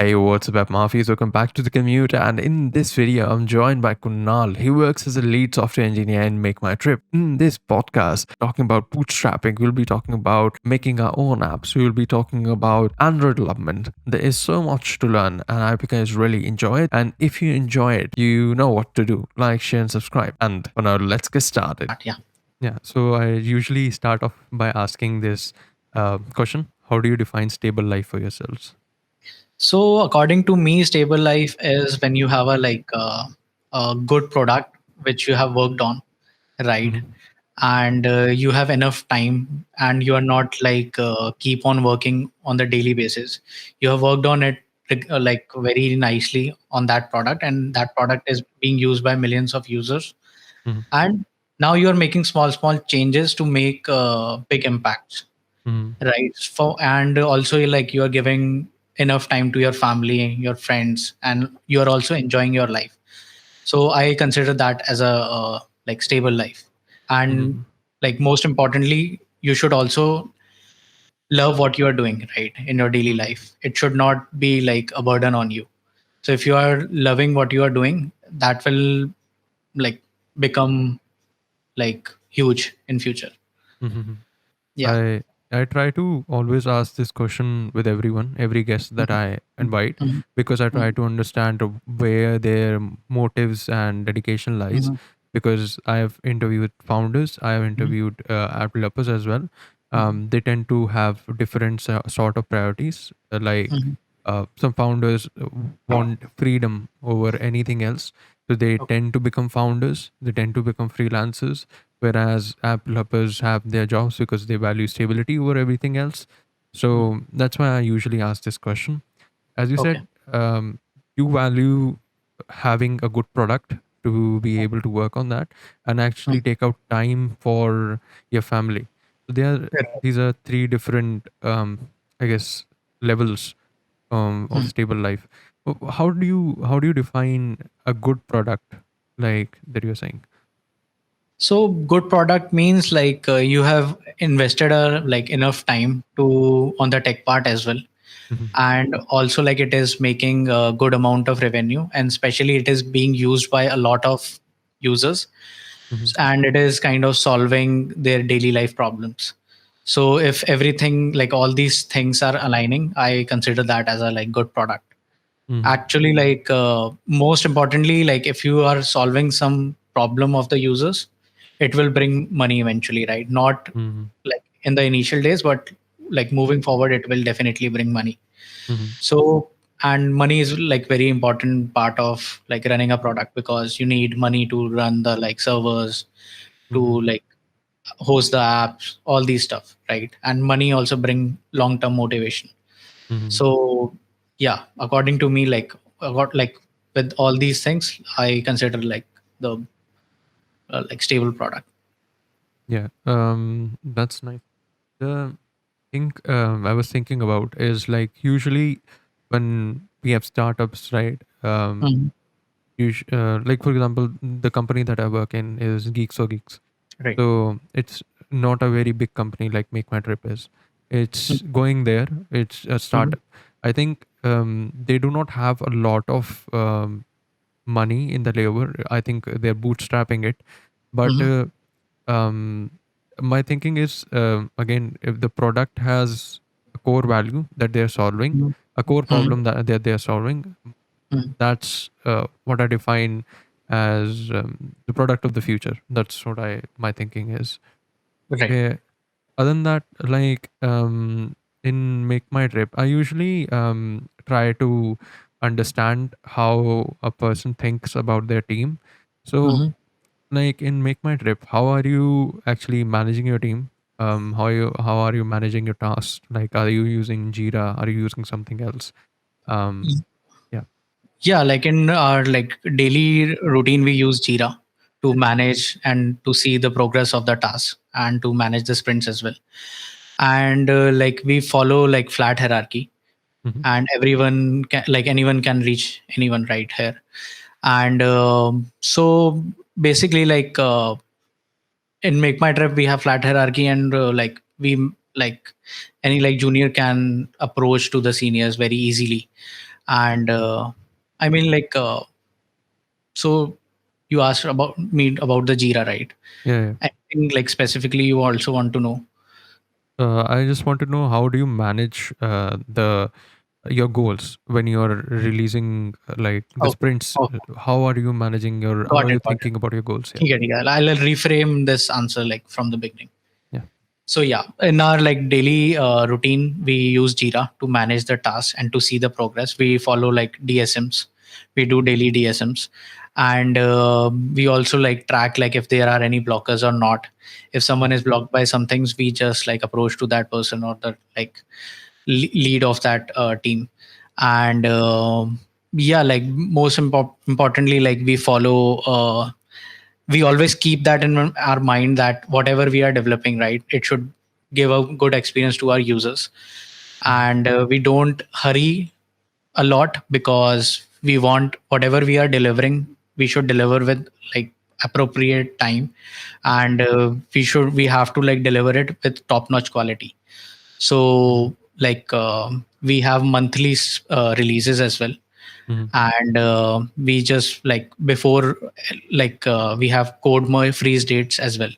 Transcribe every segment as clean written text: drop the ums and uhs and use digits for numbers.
Hey, what's up, Mafis? Welcome back to the commute. And in this video, I'm joined by Kunal. He works as a lead software engineer in Make My Trip. In this podcast, talking about bootstrapping, we'll be talking about making our own apps. We'll be talking about Android development. There is so much to learn, and I hope you guys really enjoy it. And if you enjoy it, you know what to do: like, share, and subscribe. And for now, let's get started. Yeah. Yeah. So I usually start off by asking this question: how do you define stable life for yourselves? So according to me, stable life is when you have a good product which you have worked on, right? Mhm. And you have enough time, and you are not keep on working on the daily basis. You have worked on it like very nicely on that product, and that product is being used by millions of users. Mhm. And now you are making small changes to make big impacts, Mhm. right? For and also like you are giving enough time to your family, your friends, and you are also enjoying your life. So I consider that as a like stable life. And Mhm. like most importantly, you should also love what you are doing, right, in your daily Mhm. life. It should not be like a burden on you. So if you are loving what you are doing, that will like become like huge in future. Mhm. Yeah. I I try to always ask this question with everyone, every guest that Mhm. I invite, Mhm. because I try Mhm. to understand where their motives and dedication lies. Mhm. Because I have interviewed founders, I have Mhm. interviewed app developers as well. Mhm. They tend to have different sort of priorities. Mhm. Some founders want freedom over anything else, so they Okay. tend to become founders. They tend to become freelancers, whereas app developers have their jobs because they value stability over everything else. Mhm. So that's why I usually ask this question. As you Okay. said, you value having a good product to be able to work on that and actually Mhm. take out time for your family. So Correct. these are three different, I guess, levels of Mhm. stable life. How do you define a good product like that you're saying? So good product means like you have invested like enough time to on the tech part as well, Mhm. and also like it is making a good amount of revenue, and especially it is being used by a lot of users, Mhm. and it is kind of solving their daily life problems. So if everything like all these things are aligning, I consider that as a like good product. Mhm. Actually like most importantly, like if you are solving some problem of the users, it will bring money eventually, right? Not Mhm. like in the initial days, but like moving forward it will definitely bring money. Mhm. So and money is like very important part of like running a product, because you need money to run the like servers, to Mhm. like host the apps, all these stuff, right? And money also bring long term motivation. Mhm. So yeah, according to me, like what like with all these things, I consider like the like stable product. Yeah, that's nice. The thing I was thinking about is like usually when we have startups, right? Mhm. Like for example, the company that I work in is Geeks or Geeks. Right. So it's not a very big company like Make My Trip is. It's Mhm. going there. It's a Mhm. startup. I think they do not have a lot of money in the labor. I think they're bootstrapping it. But Mhm. um, my thinking is again, if the product has a core value that they're solving, Mhm. a core Mhm. problem that they're solving, Mhm. that's what I define as the product of the future. That's what I my thinking is. Right. Yeah. Other than that, like in Make My Trip, I usually try to understand how a person thinks about their team. So Mhm. like in Make My Trip, how are you actually managing your team? How are you managing your tasks? Like, are you using Jira? Are you using something else? um yeah. Yeah, like in our like daily routine, we use Jira to manage and to see the progress of the task and to manage the sprints as well. And like we follow like flat hierarchy, Hmm. and everyone can like anyone can reach anyone right here. And so basically like in Make My Trip we have flat hierarchy, and like we like any like junior can approach to the seniors very easily. And I mean, like, so you asked about me about the Jira, right? Yeah, yeah. I think like specifically you also want to know. I just want to know, how do you manage the your goals when you're releasing like the Okay. sprints? Okay. How are you managing your? How Got are you it. Got it. thinking about your goals? Yeah, ठीक है, ठीक है. I'll reframe this answer like from the beginning. yeah. So yeah, in our like daily routine, we use Jira to manage the tasks and to see the progress. We follow like DSMs. We do daily DSMs, and we also like track like if there are any blockers or not. If someone is blocked by some things, we just like approach to that person or the like lead of that team. And yeah, like importantly, like we follow. We always keep that in our mind that whatever we are developing, right, it should give a good experience to our users. Mm-hmm. And we don't hurry a lot, because we want whatever we are delivering, we should deliver with like appropriate time. And we have to like deliver it with top notch quality. So like we have monthly releases as well. Mm-hmm. And we just like before, like we have code freeze dates as well.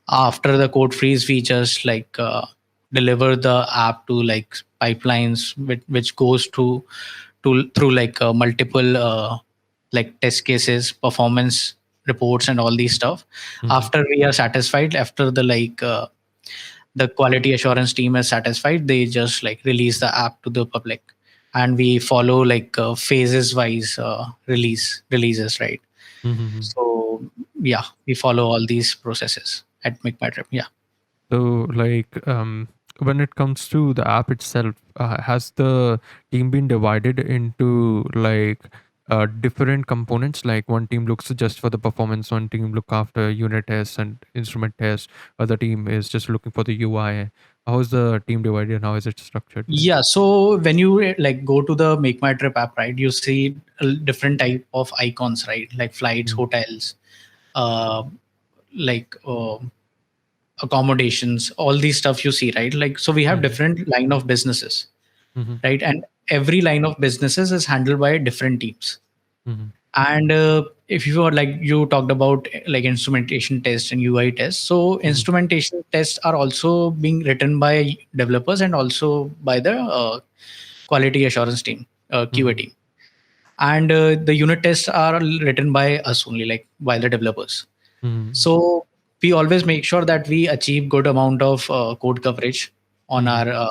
After the code freeze, we just like deliver the app to like pipelines which goes through like multiple like test cases, performance reports, and all these stuff. Mm-hmm. After we are satisfied, after the quality assurance team is satisfied, they just like release the app to the public. And we follow like phases wise releases, right? Mm-hmm. So yeah, we follow all these processes at Make My Trip. Yeah. So, like, when it comes to the app itself, has the team been divided into like different components? Like, one team looks just for the performance, one team look after unit tests and instrument tests, other team is just looking for the UI. How is the team divided and how is it structured? Yeah. Yeah, so when you like go to the Make My Trip app, right, you see a different type of icons, right, like flights, Mm-hmm. hotels, uh, like accommodations, all these stuff you see, right? Like, so we have Mm-hmm. different line of businesses, Mm-hmm. right? And every line of businesses is handled by different teams. Mm-hmm. And if you are like you talked about like instrumentation tests and UI tests, so Mm-hmm. instrumentation tests are also being written by developers and also by the quality assurance team, QA Mm-hmm. team. And the unit tests are written by us only, like by the developers. Mm-hmm. So we always make sure that we achieve good amount of code coverage on Mm-hmm. our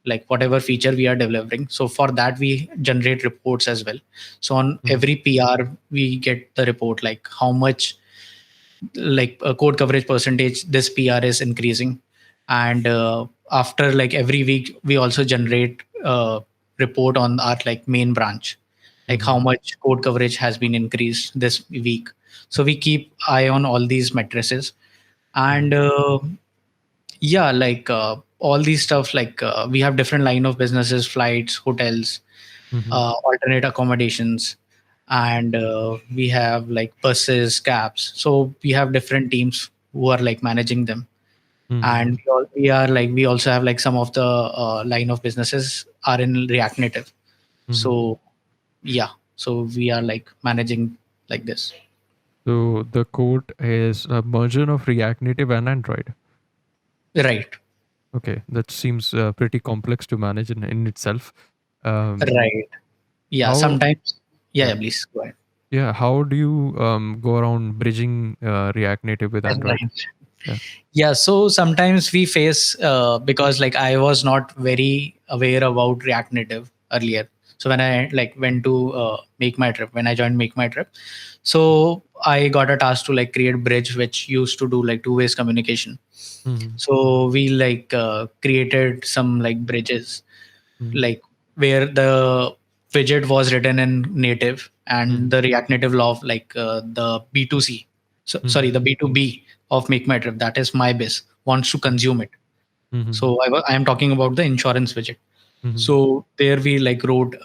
like whatever feature we are delivering. So for that we generate reports as well. So on Mm-hmm. every PR we get the report like how much like code coverage percentage this PR is increasing. And after like every week we also generate report on our like main branch, like Mm-hmm. how much code coverage has been increased this week. So we keep eye on all these matrices. And yeah, like all these stuff, like we have different line of businesses, flights, hotels, Mm-hmm. alternate accommodations, and we have like buses, cabs. So we have different teams who are like managing them. Mm-hmm. And we are like we also have like some of the line of businesses are in React Native. Mm-hmm. So yeah, so we are like managing like this. So the code is a version of React Native and Android. Right. Okay, that seems pretty complex to manage in itself. Right. Yeah, How? sometimes. Yeah, Yeah, yeah, please go ahead. yeah. How do you go around bridging React Native with Android? Right. Yeah. Yeah, so sometimes we face because like I was not very aware about React Native earlier. So when I like went to Make My Trip, when I joined Make My Trip, so I got a task to like create bridge which used to do like two ways communication. Mm-hmm. So we like created some like bridges, Mm-hmm. like where the widget was written in native, and the React Native law of like the B2C, so Mm-hmm. sorry, the B2B of Make My Trip, that is my biz, wants to consume it. Mm-hmm. So I am talking about the insurance widget. Mm-hmm. So there we like wrote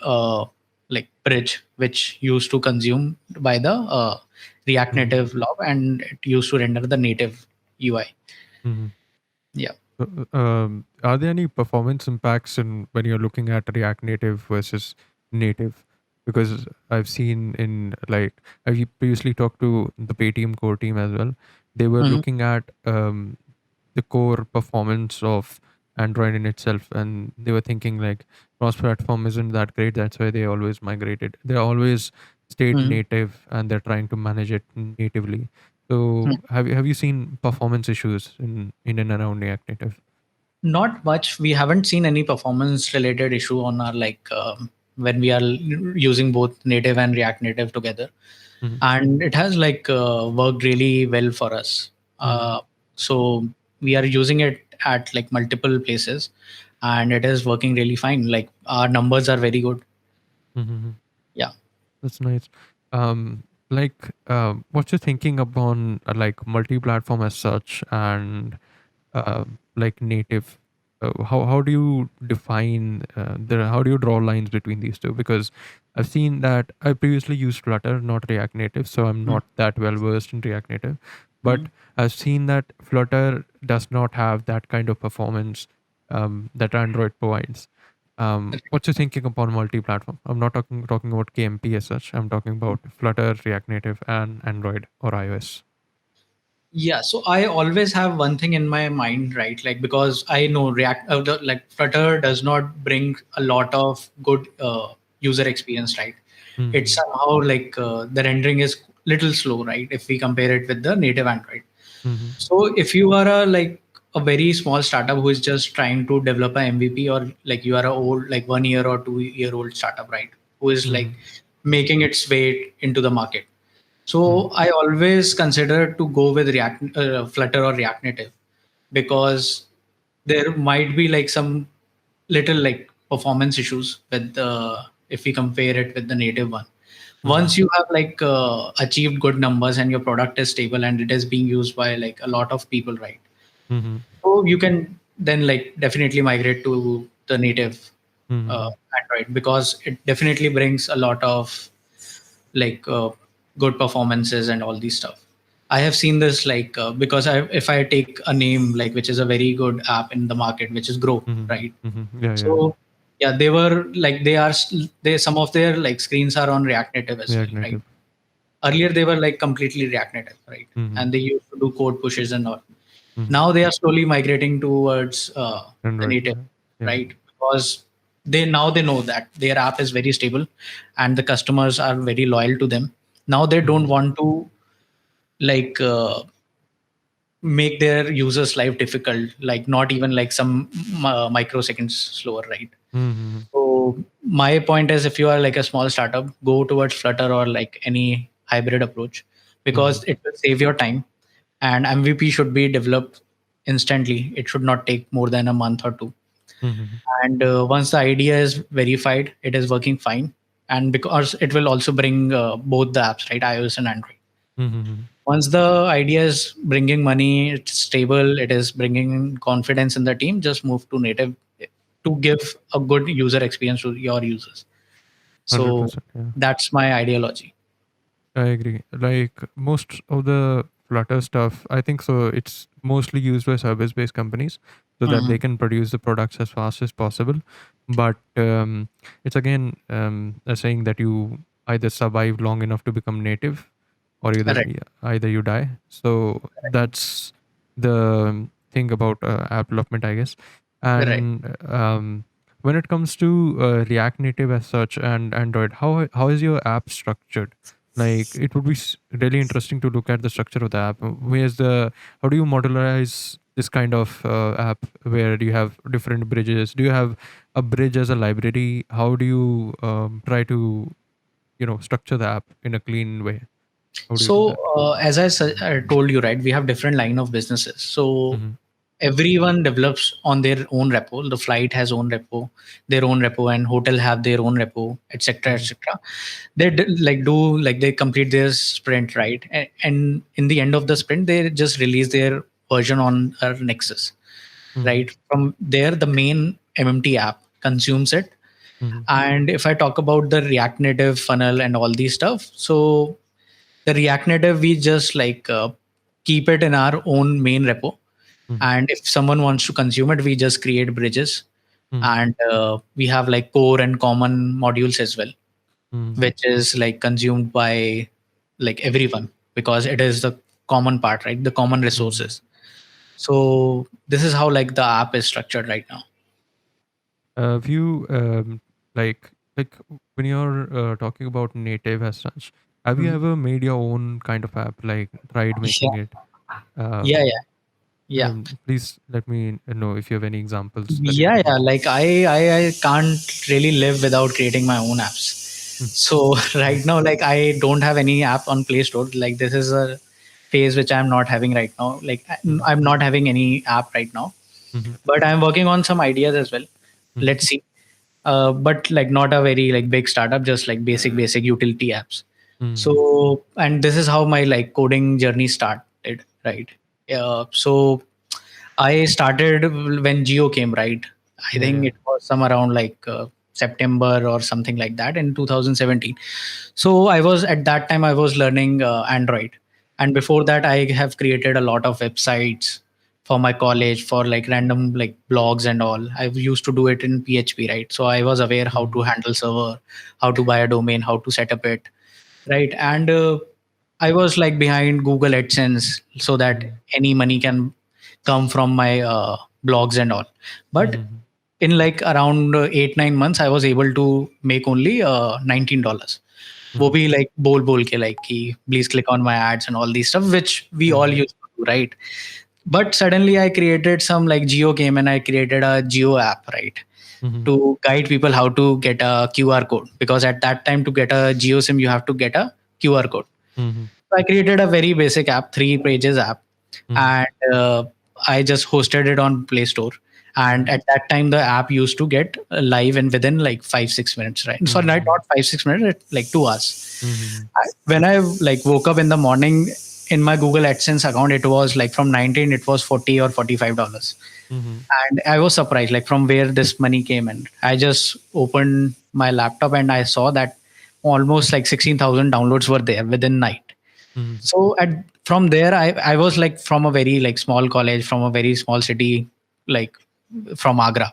like bridge which used to consume by the React Mm-hmm. Native law, and it used to render the native UI. Mm-hmm. Yeah. Are there any performance impacts in when you're looking at React Native versus native? Because I've seen in like I previously talked to the Paytm core team as well. They were Mhm. looking at the core performance of Android in itself, and they were thinking like cross-platform isn't that great. That's why they always migrated. They always stayed Mhm. native, and they're trying to manage it natively. So have you seen performance issues in and around React Native? Not much. We haven't seen any performance related issue on our when we are using both native and React Native together, Mm-hmm. and it has worked really well for us. Mm-hmm. So we are using it at like multiple places, and it is working really fine. Like our numbers are very good. Mm-hmm. Yeah. That's nice. What's your thinking upon like multi-platform as such and uh, like native? How do you define how do you draw lines between these two? Because I've seen that I previously used Flutter, not React Native, so I'm not that well versed in React Native. But Mhm. I've seen that Flutter does not have that kind of performance that Android provides. What's your thinking upon multi-platform? I'm not talking about KMP as such. I'm talking about Flutter, React Native, and Android or iOS. Yeah, so I always have one thing in my mind, right? Like because I know like Flutter does not bring a lot of good user experience, right? It's Mm-hmm. somehow the rendering is little slow, right? If we compare it with the native Android. Mm-hmm. So if you are a very small startup who is just trying to develop a MVP, or like you are a old like 1 year or 2 year old startup, right? Who is Mm-hmm. like making its way into the market, Mm-hmm. so I always consider to go with Flutter or React Native, because there might be like some little like performance issues with the if we compare it with the native one. Mm-hmm. Once you have achieved good numbers and your product is stable and it is being used by like a lot of people, right? Mm-hmm. So you can then like definitely migrate to the native uh, Mm-hmm. Android, because it definitely brings a lot of like good performances and all these stuff. I have seen this because if I take a name like which is a very good app in the market, which is Grow, Mm-hmm. right? Mm-hmm. Yeah, yeah. So yeah, they were like they some of their like screens are on React Native as well, React right? Native. Earlier they were like completely React Native, right? Mm-hmm. And they used to do code pushes and all. Mm-hmm. Now they are slowly migrating towards the Android. native, Yeah. Yeah. right? Because they know that their app is very stable and the customers are very loyal to them. Now they don't Mm-hmm. want to like make their users life difficult, like not even like some microseconds slower, right? Mm-hmm. So my point is, if you are like a small startup, go towards Flutter or like any hybrid approach, Mm-hmm. because it will save your time, and MVP should be developed instantly. It should not take more than a month or two. Mm-hmm. And once the idea is verified, it is working fine. And because it will also bring both the apps, right, iOS and Android. Mm-hmm. Once the idea is bringing money, it's stable, it is bringing confidence in the team, just move to native to give a good user experience to your users. So 100%. Yeah. that's my ideology. I agree. Like most of the Flutter stuff, I think so. It's mostly used by service-based companies so that they Mhm. can produce the products as fast as possible. But it's again a saying that you either survive long enough to become native, or Correct. either you die. So that's the thing about app development, I guess. Correct. And when it comes to React Native as such and Android, how is your app structured? Like it would be really interesting to look at the structure of the app. Where's the how do you modularize this kind of app where you have different bridges? Do you have a bridge as a library? How do you try to structure the app in a clean way? How do you do So that? as I told you, right, we have different line of businesses. So Mm-hmm. everyone develops on their own repo. The flight has own repo, their own repo, and hotel have their own repo, etc., Mm-hmm. etc. They do like they complete their sprint, right, and in the end of the sprint, they just release their version on our Nexus, Mm-hmm. right? From there, the main MMT app consumes it. Mm-hmm. And if I talk about the React Native funnel and all these stuff, so the React Native, we just keep it in our own main repo, Mm-hmm. and if someone wants to consume it, we just create bridges, Mhm. and we have like core and common modules as well, Mhm. which is like consumed by like everyone because it is the common part, right? The common Mhm. resources. So this is how like the app is structured right now. Have you like when you're talking about native as such, have you Mhm. ever made your own kind of app? Like tried Yeah, making it? yeah, Um, yeah, yeah. Please let me know if you have any examples that you Yeah, can yeah. give. Like I can't really live without creating my own apps. Mm, So mm, right now, like I don't have any app on Play Store. Like this is a phase which I'm not having right now. Like mhm, I'm not having any app right now, mhm, but I'm working on some ideas as well. mhm, Let's see. But like not a very like big startup, just like basic utility apps. mhm, So and this is how my like coding journey started, right? So I started when Geo came, right? I yeah, think yeah. it was some around like September or something like that in 2017. So I was at that time I was learning Android, and before that I have created a lot of websites for my college for like random like blogs and all. I used to do it in PHP, right? So I was aware how to Mhm, handle server, how to buy a domain, how to set up it, right? And I was like behind Google AdSense so that mhm, any money can come from my blogs and all. But mhm, in like around 8 9 months I was able to make only $19, वो mhm, भी like बोल के like कि please click on my ads and all these stuff which we all mhm, used to do, right? But suddenly I created some like Geo came and I created a Geo app, right, mhm, to guide people how to get a QR code, because at that time to get a Geo SIM you have to get a QR code. mhm, So I created a very basic app, 3 pages app, mhm, and I just hosted it on Play Store. And mhm, at that time, the app used to get live in within like 5 6 minutes, right? So mhm, not 5 6 minutes, like 2 hours. mhm, When I like woke up in the morning in my Google AdSense account, it was like from 19, it was $40 or $45, mhm, and I was surprised like from where this money came in. I just opened my laptop and I saw that almost like 16,000 downloads were there within night. mhm, So at from there I was like from a very like small college from a very small city, like from Agra.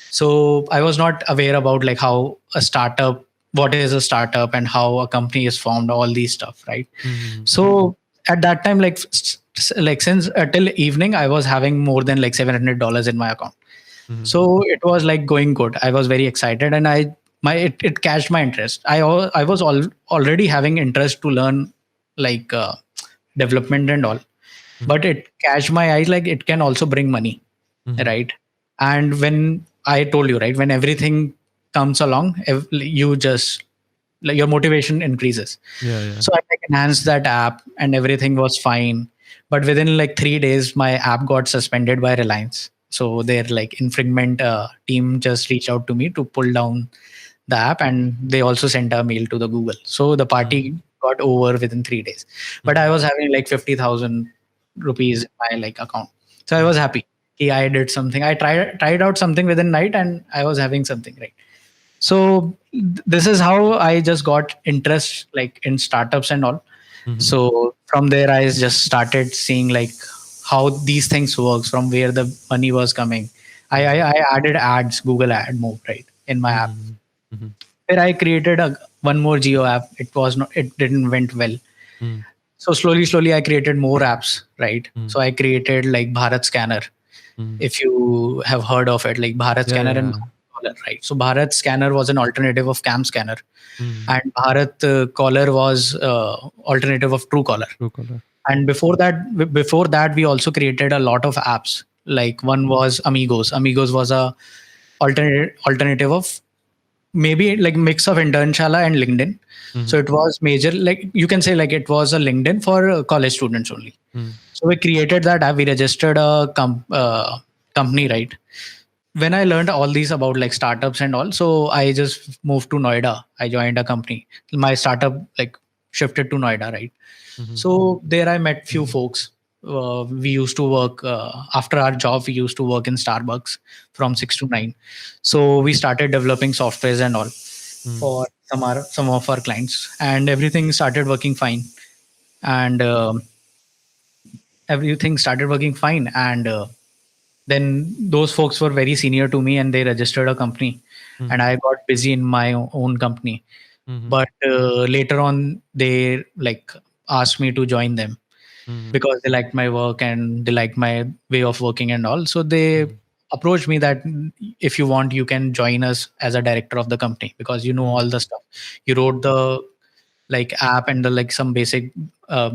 So I was not aware about like how a startup, what is a startup and how a company is formed, all these stuff, right? mhm, So at that time, like like since till evening I was having more than like $700 in my account. mhm, So it was like going good. I was very excited, and it catched my interest. I was already having interest to learn like development and all, mhm, but it catched my eyes like it can also bring money, mhm. right? And when I told you, right, when everything comes along, you just like your motivation increases. Yeah, yeah. So I like enhanced that app and everything was fine. But within like 3 days, my app got suspended by Reliance. So their like infringement team just reached out to me to pull down the app, and they also sent a mail to the Google. So the Mhm, party got over within 3 days. But I mhm, was having like 50,000 rupees in my like account. So I was mhm, happy. I did something. I tried out something within night and I was having something, right? So this is how I just got interest like in startups and all. mhm, So from there I just started seeing like how these things works, from where the money was coming. mhm, I added ads, Google ad mode, right, in my app. mhm, mhm, Where I created a one more Geo app. It didn't went well. mhm, So slowly I created more apps, right? mhm, So I created like Bharat Scanner, mhm. if you have heard of it, like Bharat Yeah, Scanner and yeah. Bharat Caller, right? So Bharat Scanner was an alternative of Cam Scanner, Mhm. and Bharat Caller was alternative of Truecaller. Truecaller. And before that, we also created a lot of apps. Like one was Amigos. Amigos was a alternative of maybe like mix of Internshala and LinkedIn. So Mhm, it was major, like you can say like it was a LinkedIn for college students only. mhm, So we created that app. We registered a company, right? When I learned all these about like startups and all, so I just moved to Noida. I joined a company. My startup like shifted to Noida, right? mhm, So there I met few folks. We used to work after our job. We used to work in Starbucks from 6 to 9. So we started developing softwares and all mhm, for some of our clients, and everything started working fine. And everything started working fine. And Then those folks were very senior to me and they registered a company, and Mhm. I got busy in my own company. Mhm. But later on, they like asked me to join them Mhm. because they liked my work and they liked my way of working and all. So they Mhm. approached me that if you want, you can join us as a director of the company because you know all Mhm. the stuff. You wrote the like app and the like some basic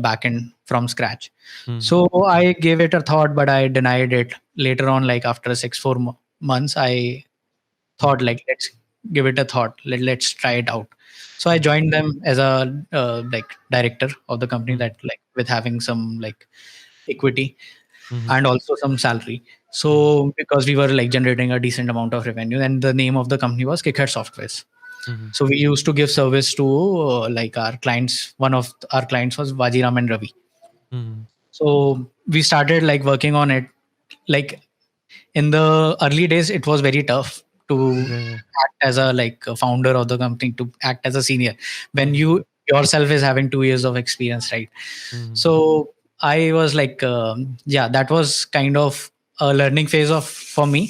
backend from scratch. Mhm. So I gave it a thought, but I denied it later on. Like after months, I thought Mhm. like let's give it a thought. Let's try it out. So I Mhm. joined them as a like director of the company, Mhm. that like with having some like equity Mhm. and also some salary. Mhm. So because we were like generating a decent amount of revenue, and the name of the company was Kickhead Softwares. Mhm. So we used to give service to like our clients. One of our clients was Vajiram and Ravi. Mhm. So we started like working on it. Like in the early days, it was very tough to Yeah, yeah. act as a like a founder of the company, to act as a senior when Mhm. you yourself is having 2 years of experience, right? Mhm. So I was like, yeah, that was kind of a learning phase of for me,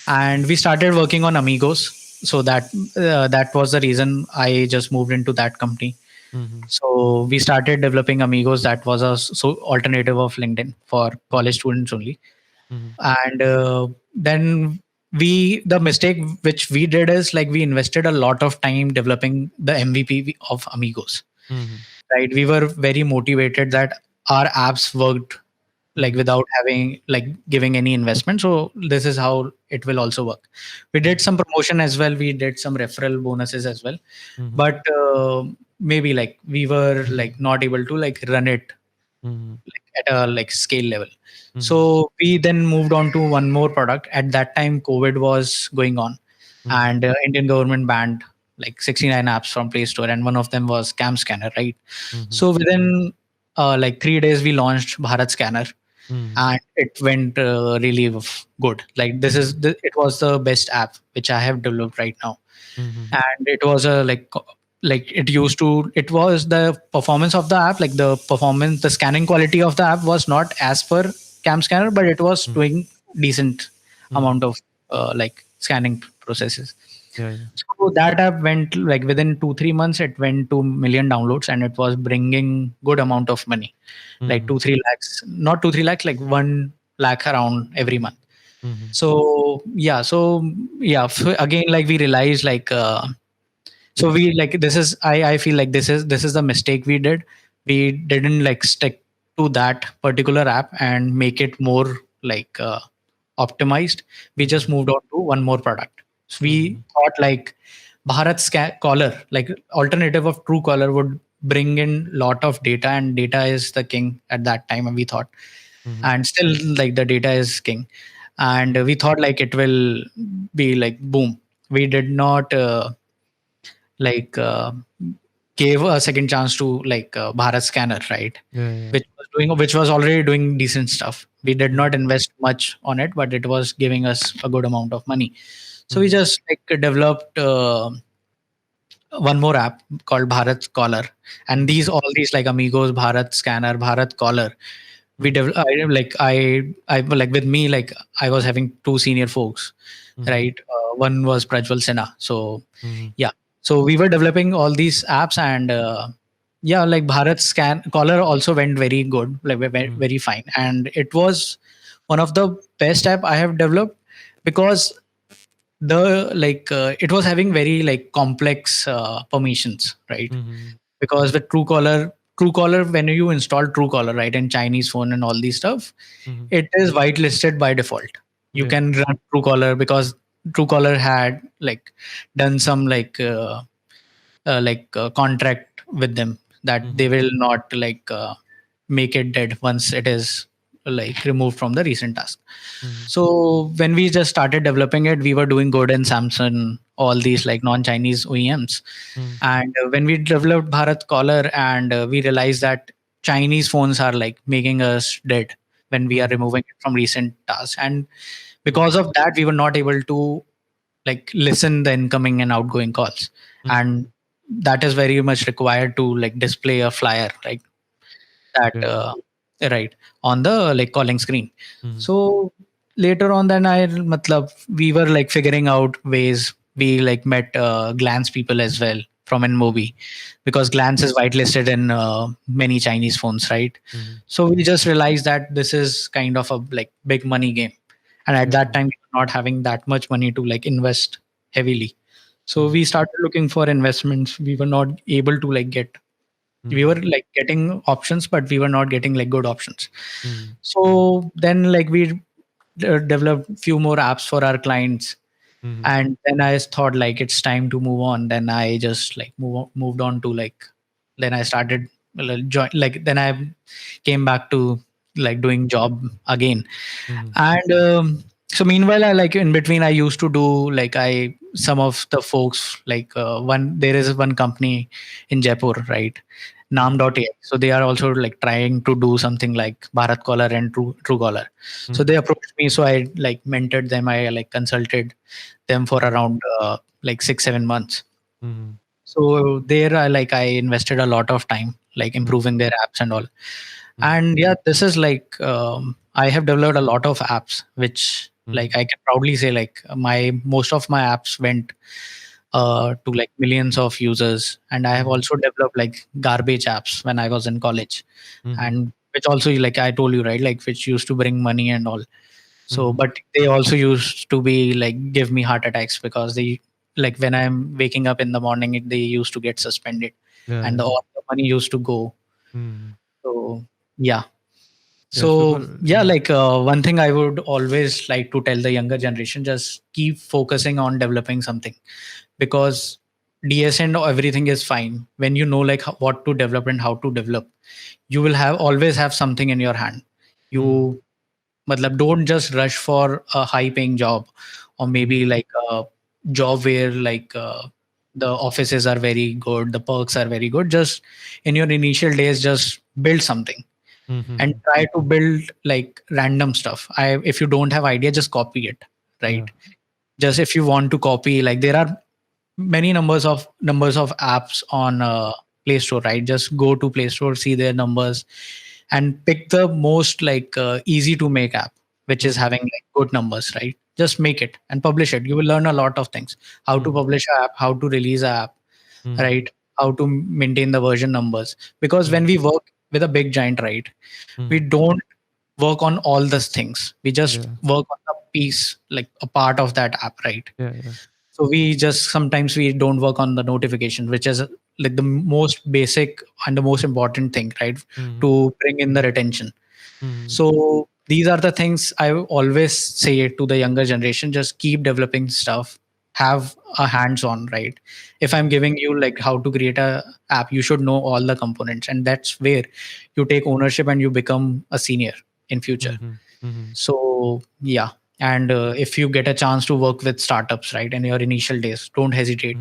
and we started working on Amigos. So that was the reason I just moved into that company. Mhm. So we started developing Amigos. That was a alternative of LinkedIn for college Mhm. students only. Mhm. And then the mistake which we did is like we invested a lot of time developing the MVP of Amigos. Mhm. Right, we were very motivated that our apps worked like Mhm. without having like giving any investment. So this is how it will also work. We did Mhm. some promotion as well, we did some referral bonuses as well, Mhm. but maybe like we were like not able to like run it Mhm. like at a like scale level. Mhm. So we then moved on to one more product. At that time COVID was going on, Mhm. and Indian government banned like 69 apps from Play Store, and one of them was Cam Scanner, right? Mhm. So within like 3 days we launched Bharat Scanner, Mhm. and it went really good. Like Mhm. it was the best app which I have developed right now. Mhm. And it was a like it was the performance of the app, like the scanning quality of the app was not as per Cam Scanner, but it was Mhm. doing decent Mhm. amount of like scanning processes. Yeah, yeah. So that app went like within 2-3 months it went to million downloads, and it was bringing good amount of money, like Mhm. 2-3 lakhs, not 2-3 lakhs, like 1 lakh around every month. Mhm. So again, like we realized like so we like this is I feel like this is the mistake we did. We didn't like stick to that particular app and make it more like optimized. We just Mhm. moved on to one more product. So we Mhm. thought like Caller, like alternative of Truecaller, would bring in lot of data, and data is the king at that time, and we thought, Mhm. and still like the data is king, and we thought like it will be like boom. We did not like gave a second chance to like Bharat Scanner, right? Yeah, yeah. Which was already doing decent stuff. We did not Mhm. invest much on it, but it was giving us a good amount of money. So we Mhm. just like developed one more app called Bharat Caller, and Mhm. these like Amigos, Bharat Scanner, Bharat Caller. We Mhm. develop I like with me like I was having two senior folks, Mhm. right? One was Prajwal Sinha. So Mhm. yeah, so we were developing all these apps, and yeah, like Bharat Scan Caller also went very good, like Mhm. very fine, and it was one of the best app I have developed because the like it was having very like complex permissions, right? Mhm. Because with Truecaller, when you install Truecaller, right, in Chinese phone and all these stuff, Mhm. it is whitelisted by default. You Yeah. can run Truecaller because Truecaller had like done some contract with them that they Mhm. will not make it dead once it is like removed from the recent task. Mhm. So when we just started developing it, we were doing good in Samsung, all these like non-Chinese OEMs. Mhm. And when we developed Bharat Caller, and we realized that Chinese phones are like making us dead when we are Mhm. removing it from recent tasks. And Mhm. because of that, we were not able to like listen the incoming and outgoing calls. Mhm. And that is very much required to like display a flyer like that Yeah, yeah. right on the like calling screen. Mhm. So later on, then I matlab, we were like figuring out ways. We like met Glance people as well from InMobi, because Glance is whitelisted in many Chinese phones, right? Mm-hmm. So we just realized that this is kind of a like big money game, and at Yeah. that time we were not having that much money to like invest heavily. So Mm-hmm. we started looking for investments. We were not able to like get. We were Mm-hmm. like getting options, but we were not getting like good options. Mm-hmm. So then like we developed few more apps for our clients, Mm-hmm. and then I thought like it's time to move on. Then I just like moved on to like, then I started like then I came back to like doing job again. Mm-hmm. And so meanwhile, I like in between I used to do like, I some of the folks like one there is one company in Jaipur, right? Mm-hmm. Naam.ai. So they are also like trying to do something like Bharat Caller and Truecaller. So they Mm-hmm. approached me. So I like mentored them. I like consulted them for Mm-hmm. around like 6 7 months. Mm-hmm. So there I like I invested a lot of time like Mm-hmm. improving their apps and all. Mm-hmm. And yeah, this is like I have developed a lot of apps which Mm-hmm. like I can proudly say like my most of my apps went to like millions of users. And I have Mm-hmm. also developed like garbage apps when I was in college, Mm-hmm. and which also like I told you, right, like which used to bring money and all. So Mm-hmm. but they also used to be like give me heart attacks, because they like when I'm waking up in the morning they used to get suspended, Yeah. and Yeah. all the money used to go. Mm-hmm. So yeah. Yeah. So Super. yeah, like one thing I would always like to tell the younger generation, just keep focusing on developing something, because DS and everything is fine when you know like what to develop and how to develop. You will have always have something in your hand. Mm-hmm. You matlab, don't just rush for a high paying job, or maybe like a job where like the offices are very good, the perks are very good. Just in your initial days, just build something and Mm-hmm. try to build like random stuff. I If you don't have idea, just copy it, Yeah. right? Just if you want to copy, like there are many numbers of apps on Play Store, right? Just go to Play Store, see their numbers, and pick the most like easy to make app which is Mm-hmm. having like good numbers, right? Just make it and publish it. You will learn a lot of things: how to Mm-hmm. publish a app, how to release a app, Mm-hmm. right? How to maintain the version numbers. Because when we work with a big giant, right, we Mm-hmm. don't work on all those things. We just Yeah. work on a piece, like a part of that app, right? Yeah. Yeah. So we just sometimes we don't work on the notification, which is like the most basic and the most important thing, right? Mm-hmm. To bring in the retention. Mm-hmm. So these are the things I always say to the younger generation: just keep developing stuff, have a hands on, right? If I'm Mm-hmm. giving you like how to create a app, you should know all the components, and that's where you take ownership and you become a senior in future. Mm-hmm. Mm-hmm. So yeah. And if you get a chance to work with startups, right, in your initial days, don't hesitate.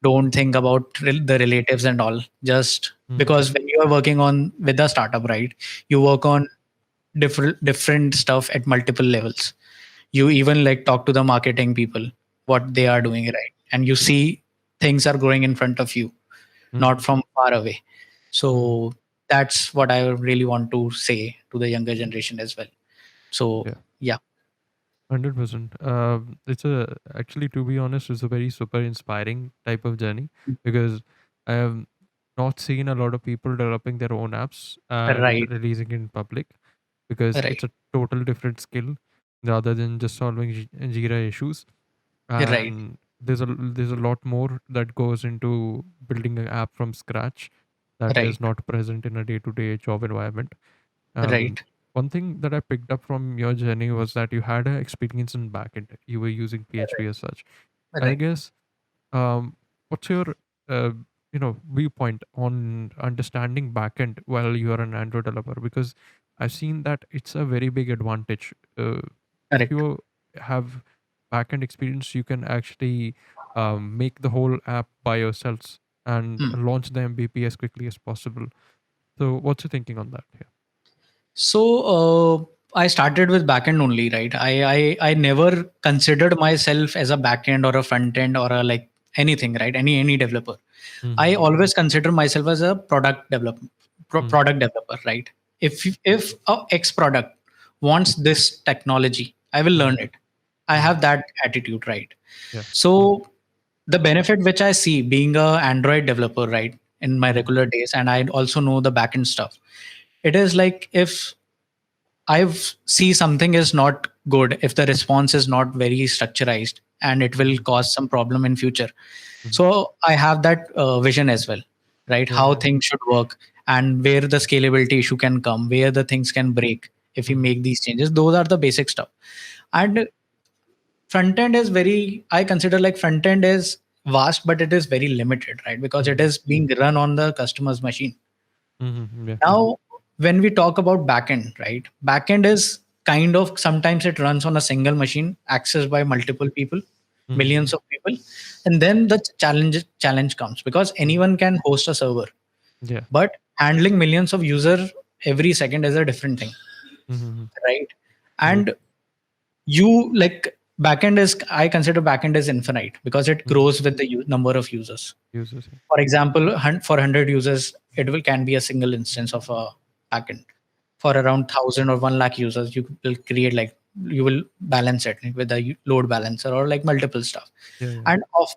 Don't think about the relatives and all. Just Mm-hmm. because when you are working on with a startup, right, you work on different stuff at multiple levels. You even like talk to the marketing people what they are doing, right, and you see things are growing in front of you, not Mm-hmm. from far away. Mm-hmm. So that's what I really want to say to the younger generation as well. So Yeah. yeah. 100%. It's a actually, to be honest, it's a very super inspiring type of journey because I have not seen a lot of people developing their own apps and Right. releasing in public because Right. it's a total different skill rather than just solving Jira issues. Right. And there's a lot more that goes into building an app from scratch that is Right. not present in a day-to-day job environment. um, Right. One thing that I picked up from your journey was that you had an experience in backend. You were using PHP as such. And I Right. guess, what's your viewpoint on understanding backend while you are an Android developer? Because I've seen that it's a very big advantage. If Correct. you have backend experience, you can actually make the whole app by yourselves and Hmm. launch the MVP as quickly as possible. So, what's your thinking on that? Yeah. So I started with backend only, right? I never considered myself as a backend or a front end or a like anything, right? Any developer. I Mm-hmm. always consider myself as a product developer, right? If a X product wants this technology, I will learn Mhm. it. I Mhm. have that attitude, right? Yeah. So the benefit which I see being a Android developer, right, in my Mhm. regular days, and I also know the backend stuff. It is like if I've see something is not good, if the response is not very structurized, and it will Mhm. cause some problem in future. Mhm. So I have that vision as well, right? Yeah, How yeah. things should work and where the scalability issue can come, where the things can break if you Mhm. make these changes. Those are the basic stuff. And front end is very, I consider like front end is vast, but it is very limited, right? Because it Mhm. is being run on the customer's machine. Mhm. Yeah. Now, when we talk about backend, right? Backend is kind of sometimes it runs on a single machine, accessed by multiple people, millions Mhm. of people, and then the challenge comes because Mhm. anyone can host a server, Yeah. but handling millions of user every second is a different thing, Mhm. right? Right. And you like backend is, I consider backend is infinite because it Mhm. grows with the number of users. Users. Yeah. For example, for 100 users, it will can be a single instance of a backend. For around 1,000 or 1 lakh users, you will create like you will balance it with a load balancer or like multiple stuff. Yeah, yeah. And of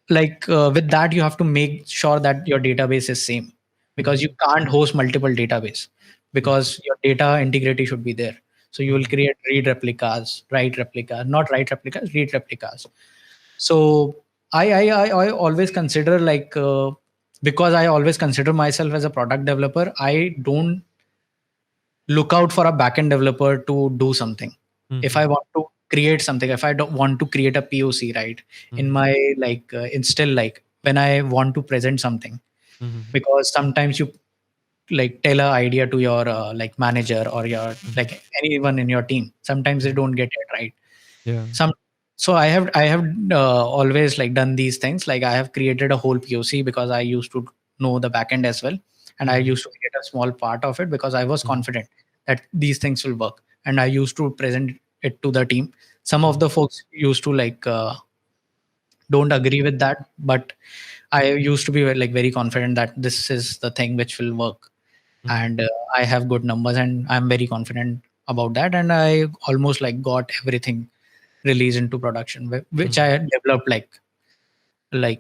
like with that, you have to make sure that your database is same because you Mhm. can't host multiple database Yeah. because your data integrity should be there. So you will Mhm. create read replicas, write replicas, not write replicas, read replicas. So I always consider like because I always consider myself as a product developer, I don't look out for a backend developer to do something. If I Mhm. want to create something, if I don't want to create a POC, right, in Mhm. my like instill like when I want to present something, Mhm. because sometimes you like tell a idea to your like manager or your Mhm. like anyone in your team, sometimes they Mhm. don't get it right. Yeah. Some so I have always like done these things, like I have created a whole POC because I used to know the backend as well, and I Mhm. used to create a small part of it because I was Mhm. confident that these things will work, and I used to present it to the team. Some of Mhm. the folks used to like don't agree with that, but I used to be like very confident that this is the thing which will work, Mhm. and I have good numbers and I'm very confident about that, and I almost like got everything released into production, which I Mhm. had developed like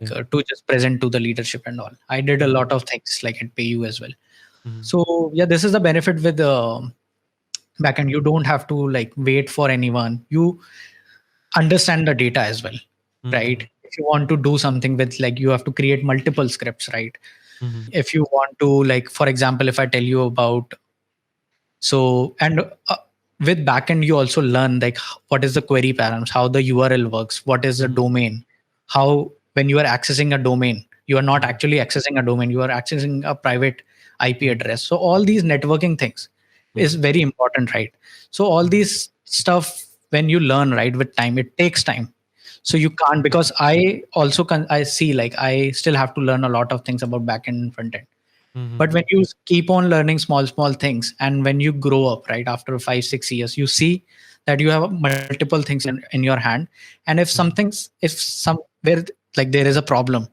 Yeah. to just present to the leadership and all. I did a Mhm. lot of things like at PayU as well. Mhm. So yeah, this is the benefit with backend. You don't have to like wait for anyone. You understand the data as well, right? Mhm. If you want to do something with like you have to create multiple scripts, right? Mhm. If you want to like for example, if I tell you about so and with backend you also learn like what is the query params, how the URL works, what is the Mhm. domain, how when you are accessing a domain, you are not Mhm. actually accessing a domain, you are accessing a private IP Mhm. address. So all these networking things is Mhm. very important, right? So all Mhm. these stuff when you learn right with time, it takes time. So you can't Yeah. because I also can I see like I still have to learn a lot of things about backend and front end, but Mhm. when you keep on learning small things and when you grow up right after 5 6 years, you see that you have multiple things in your hand, and if Mhm. something's if somewhere like there is a problem,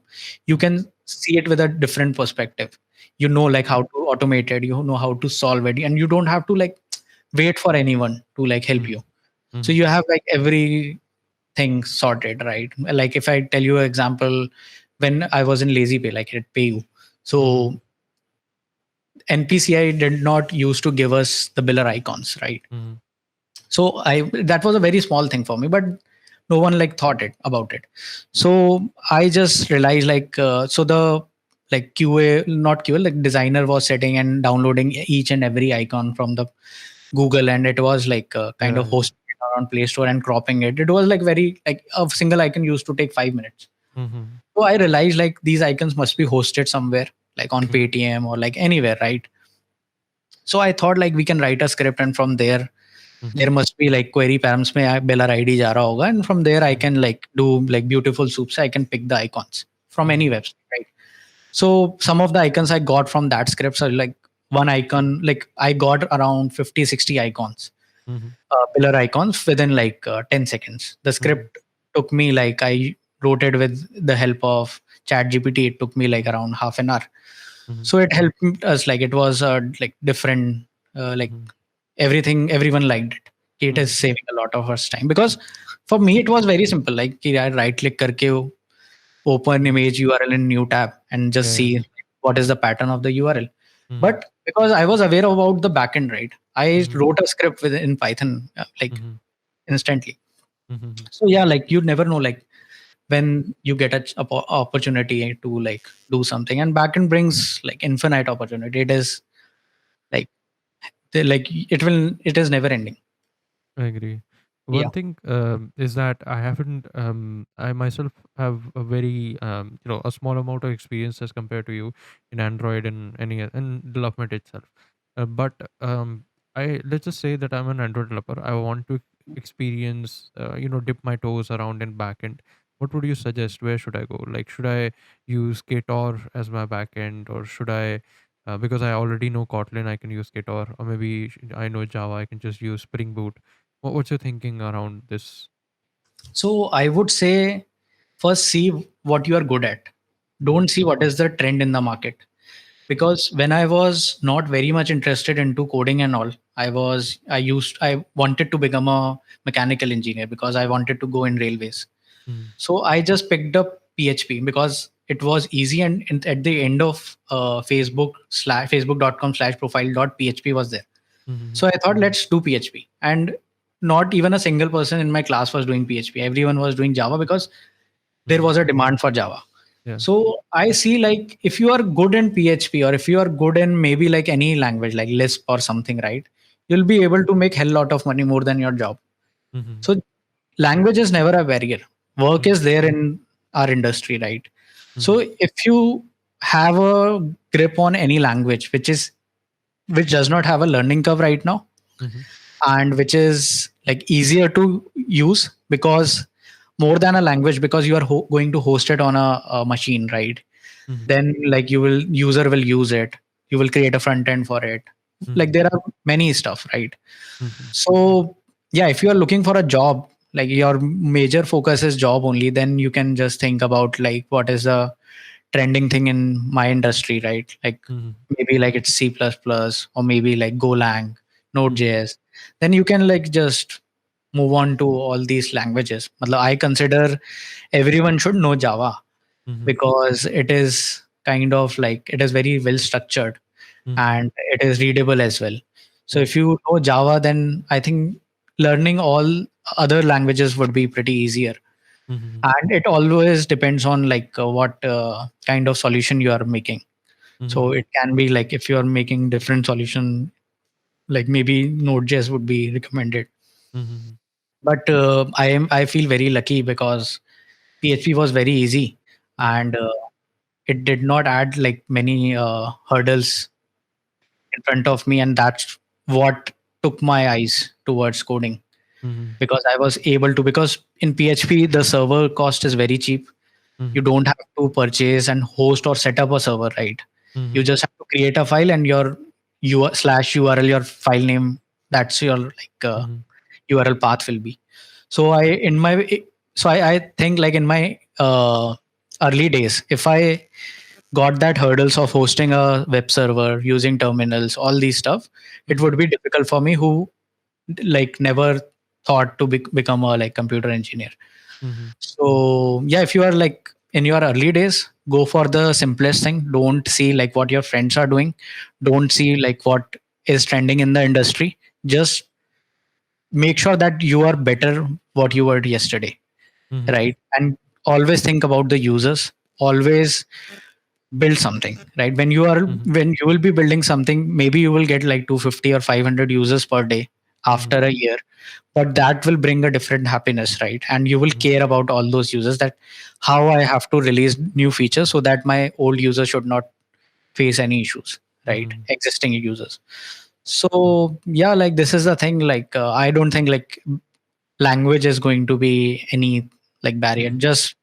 you Mhm. can see it with a different perspective. You know like how to automate it, you know how to solve it, and you don't have to like wait for anyone to like help Mhm. you. So Mhm. you have like everything sorted, right? Like if I tell you an example, when I was in lazy pay like at payu, so Mhm. NPCI did not used to give us the biller icons, right? Mhm. So I that was a very small thing for me, but no one like thought it about it. So I just realized like so the like QA not QA like designer was setting and downloading each and every icon from the Google, and it was like kind Yeah, of yeah. hosting it on Play Store and cropping it. It was like very like a single icon used to take 5 minutes. Mhm. So I realized like these icons must be hosted somewhere, like on Mhm. Paytm or like anywhere, right? So I thought like we can write a script, and from there Mhm. there must be like query params mein beller id ja raha hoga, and from there I Mhm. can like do like beautiful soups. I can pick the icons from any Mhm. website, right? So some of the icons I got from that script are like one icon, like I got around 50 60 icons, Mhm. pillar icons within like 10 seconds. The Mhm. script took me like I wrote it with the help of chat gpt. It took me like Mhm. around half an hour. Mhm. So it helped us like it was like different like Mhm. everything everyone liked it. कि it is Mhm. saving a lot of us time. Because for me it was very simple, like कि यार right click करके open Mhm. image URL in new tab and just Yeah, yeah. see what is the pattern of the URL. Mhm. But because I was aware about the backend, right, I Mhm. wrote a script in Python, like Mhm. instantly. Mhm. So yeah, like you never know, like when you get a opportunity to like do something, and backend brings like infinite opportunity. It is like it is never ending. I agree. One Yeah. thing is that I haven't, I myself have a very, a small amount of experience as compared to you in Android and any and development itself. But let's just say that I'm an Android developer. I want to experience, dip my toes around in backend. What would you suggest? Where should I go? Like, should I use KTOR as my backend, or should I? Because I already know Kotlin, I can use KTOR, or maybe I know Java, I can just use Spring Boot. What's your thinking around this? So I would say first see what you are good at. Mm-hmm. Don't see what is the trend in the market. Because when I was not very much interested into coding and all, I wanted to become a mechanical engineer because I wanted to go in railways. Mm-hmm. So I just picked up PHP because it was easy, and at the end of facebook.com/profile.php was there. Mm-hmm. So I thought, let's do PHP. And not even a single person in my class was doing PHP. Everyone was doing Java because there Mm-hmm. was a demand for Java. Yeah. So I see, like if you are good in PHP, or if you are good in maybe like any language like Lisp or something, right? You'll be able to make hell lot of money more than your job. Mm-hmm. So language is never a barrier. Work Mm-hmm. is there in our industry, right? So Mm-hmm. if you have a grip on any language which does not have a learning curve right now, Mm-hmm. and which is like easier to use, because more than a language, because you are going to host it on a machine, right? Mm-hmm. Then like user will use it, you will create a front end for it, like Mm-hmm. there are many stuff, right? Mm-hmm. So yeah, if you are looking for a job, like your major focus is job only, then you can just think about like what is the trending thing in my industry, right? Like Mm-hmm. maybe like it's C++, or maybe like Golang, Mm-hmm. Node.js. Then you can like just move on to all these languages. I consider everyone should know Java, Mm-hmm. because it is kind of like it is very well structured, Mm-hmm. and it is readable as well. So Mm-hmm. if you know Java, then I think learning all other languages would be pretty easier. Mm-hmm. And it always depends on like what kind of solution you are making. So Mm-hmm. it can be like if you are making different solution, like maybe Node.js would be recommended. Mm-hmm. But I feel very lucky because PHP was very easy, Mm-hmm. and it did not add like many hurdles in front of me, and that's what took my eyes towards coding. Mm-hmm. Because I was able to, because in PHP the server cost is very cheap. You Mm-hmm. don't have to purchase and host or set up a server, right? You Mm-hmm. just have to create a file, and your slash URL, your file name, that's your like Mm-hmm. URL path will be. So I think like in my early days, if I got that hurdles of hosting a web server, using terminals, all these stuff, it Mm-hmm. would be difficult for me, who like never thought to become a like computer engineer. Mm-hmm. So yeah, if you are like in your early days, go for the simplest thing. Don't see like what your friends are doing. Don't see like what is trending in the industry. Just make sure that you are better what you were yesterday, Mm-hmm. right? And always think about the users. Always build something, right? Mm-hmm. When you will be building something, maybe you will get like 250 or 500 users per day after Mm-hmm. a year, but that will bring a different happiness, right? And you will Mm-hmm. care about all those users, that how I have to release new features so that my old users should not face any issues, right? Mm-hmm. Existing users. So yeah, like this is the thing, like I don't think like language is going to be any like barrier. Mm-hmm. Just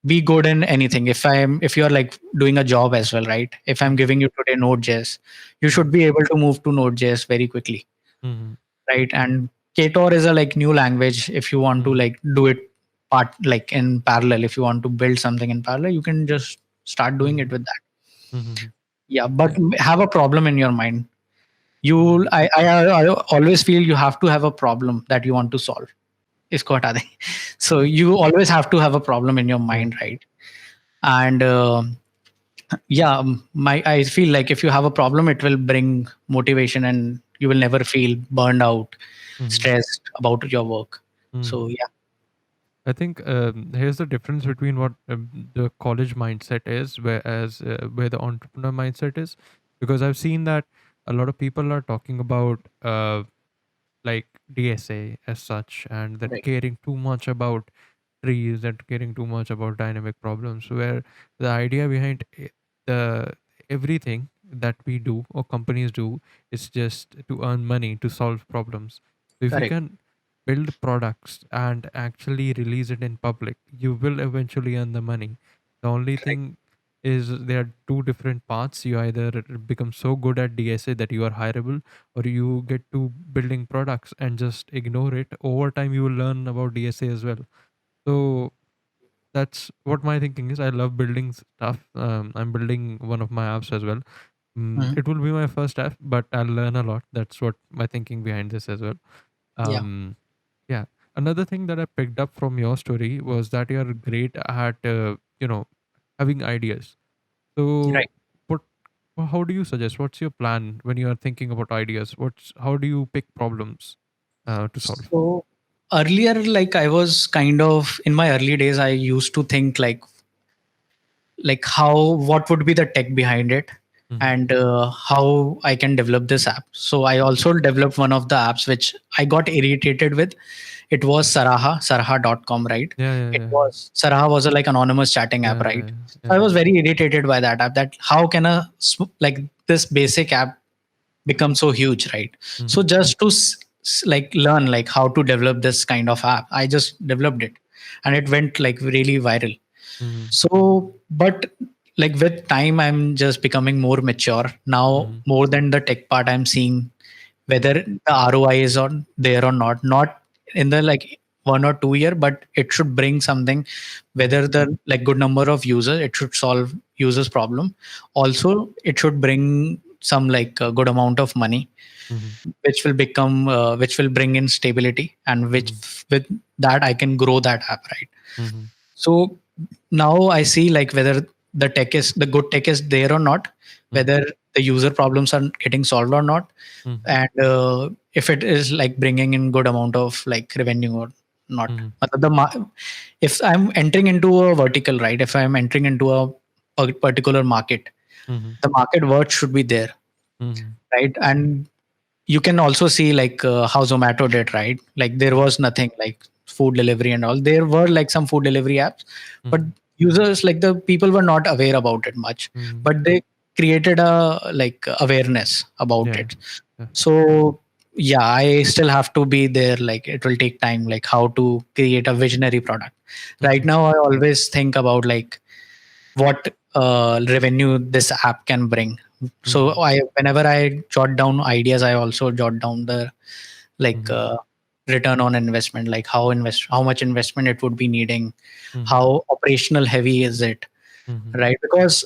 be good in anything. If you're like doing a job as well, right? If I'm Mm-hmm. giving you today Node.js, you should Mm-hmm. be able to move to Node.js very quickly, Mm-hmm. right? And KTOR is a like new language. If you want to Mm-hmm. like do it part like in parallel, if you want to build something in parallel, you can just start doing Mm-hmm. it with that. Mm-hmm. Yeah, but Yeah. have a problem in your mind. You, Mhm. I always feel you have to have a problem that you want to solve. इसको हटा दें. So you always have to have a problem in your Yeah. mind, right? And yeah, my I feel like if you have a problem, it will bring motivation, and you will never feel burned out, Mhm. stressed about your work. So Mhm. yeah, I think here's the difference between what the college mindset is, whereas where the entrepreneur mindset is, because I've seen that a lot of people are talking about like DSA as such, and that right, caring too much about trees, that caring too much about dynamic problems, where the idea behind the everything that we do or companies do is just to earn money to solve problems. So if you correct, can build products and actually release it in public, you will eventually earn the money. The only correct, thing is there are two different paths. You either become so good at DSA that you are hireable, or you get to building products and just ignore it. Over time you will learn about DSA as well. So that's what my thinking is. I love building stuff. I'm building one of my apps as well. Mhm. It will be my first app, but I'll learn a lot. That's what my thinking behind this as well. Yeah, Yeah. Another thing that I picked up from your story was that you're great at, having ideas. right. So, what, how do you suggest? What's your plan when you are thinking about ideas? How do you pick problems to solve? So earlier, like I was kind of in my early days, I used to think like how what would be the tech behind it, Mm-hmm. and how I can develop this app. So I also developed one of the apps which I got irritated with. It was Saraha.com, right? Yeah, yeah, It yeah, yeah, was Saraha was a like anonymous chatting app, yeah, right? yeah, So I yeah. was very irritated by that app, that how can like this basic app become so huge, right? So Mm-hmm. just to like learn like how to develop this kind of app, I just developed it, and it went like really viral. Mm-hmm. So, but like with time, I'm just becoming more mature now. Mm-hmm. More than the tech part, I'm seeing whether the ROI is on there or not. Not in the like 1 or 2 year, but it should bring something. Mm-hmm. Whether the like good number of users, it should solve users' problem. Also, it should bring some like a good amount of money, Mm-hmm. which will bring in stability, and which Mm-hmm. with that I can grow that app, right? Mm-hmm. So now I see like whether the good tech is there or not, Mm-hmm. whether the user problems are getting solved or not, Mm-hmm. and if it is like bringing in good amount of like revenue or not. Mm-hmm. But if I'm entering into a vertical, right? If I'm entering into a particular market, Mm-hmm. the market worth should be there, Mm-hmm. right? And you can also see like how Zomato did, right? Like there was nothing like food delivery and all. There were like some food delivery apps, but Mm-hmm. users, like the people were not aware about it much, Mm-hmm. but they created a like awareness about Yeah. it. Yeah. So yeah, I still have to be there. Like it will take time, like how to create a visionary product. Right Mm-hmm. now, I always think about like what revenue this app can bring. So Mm-hmm. whenever I jot down ideas, I also jot down the like Mm-hmm. return on investment, like how much investment it would be needing, Mm-hmm. how operational heavy is it, Mm-hmm. right? Because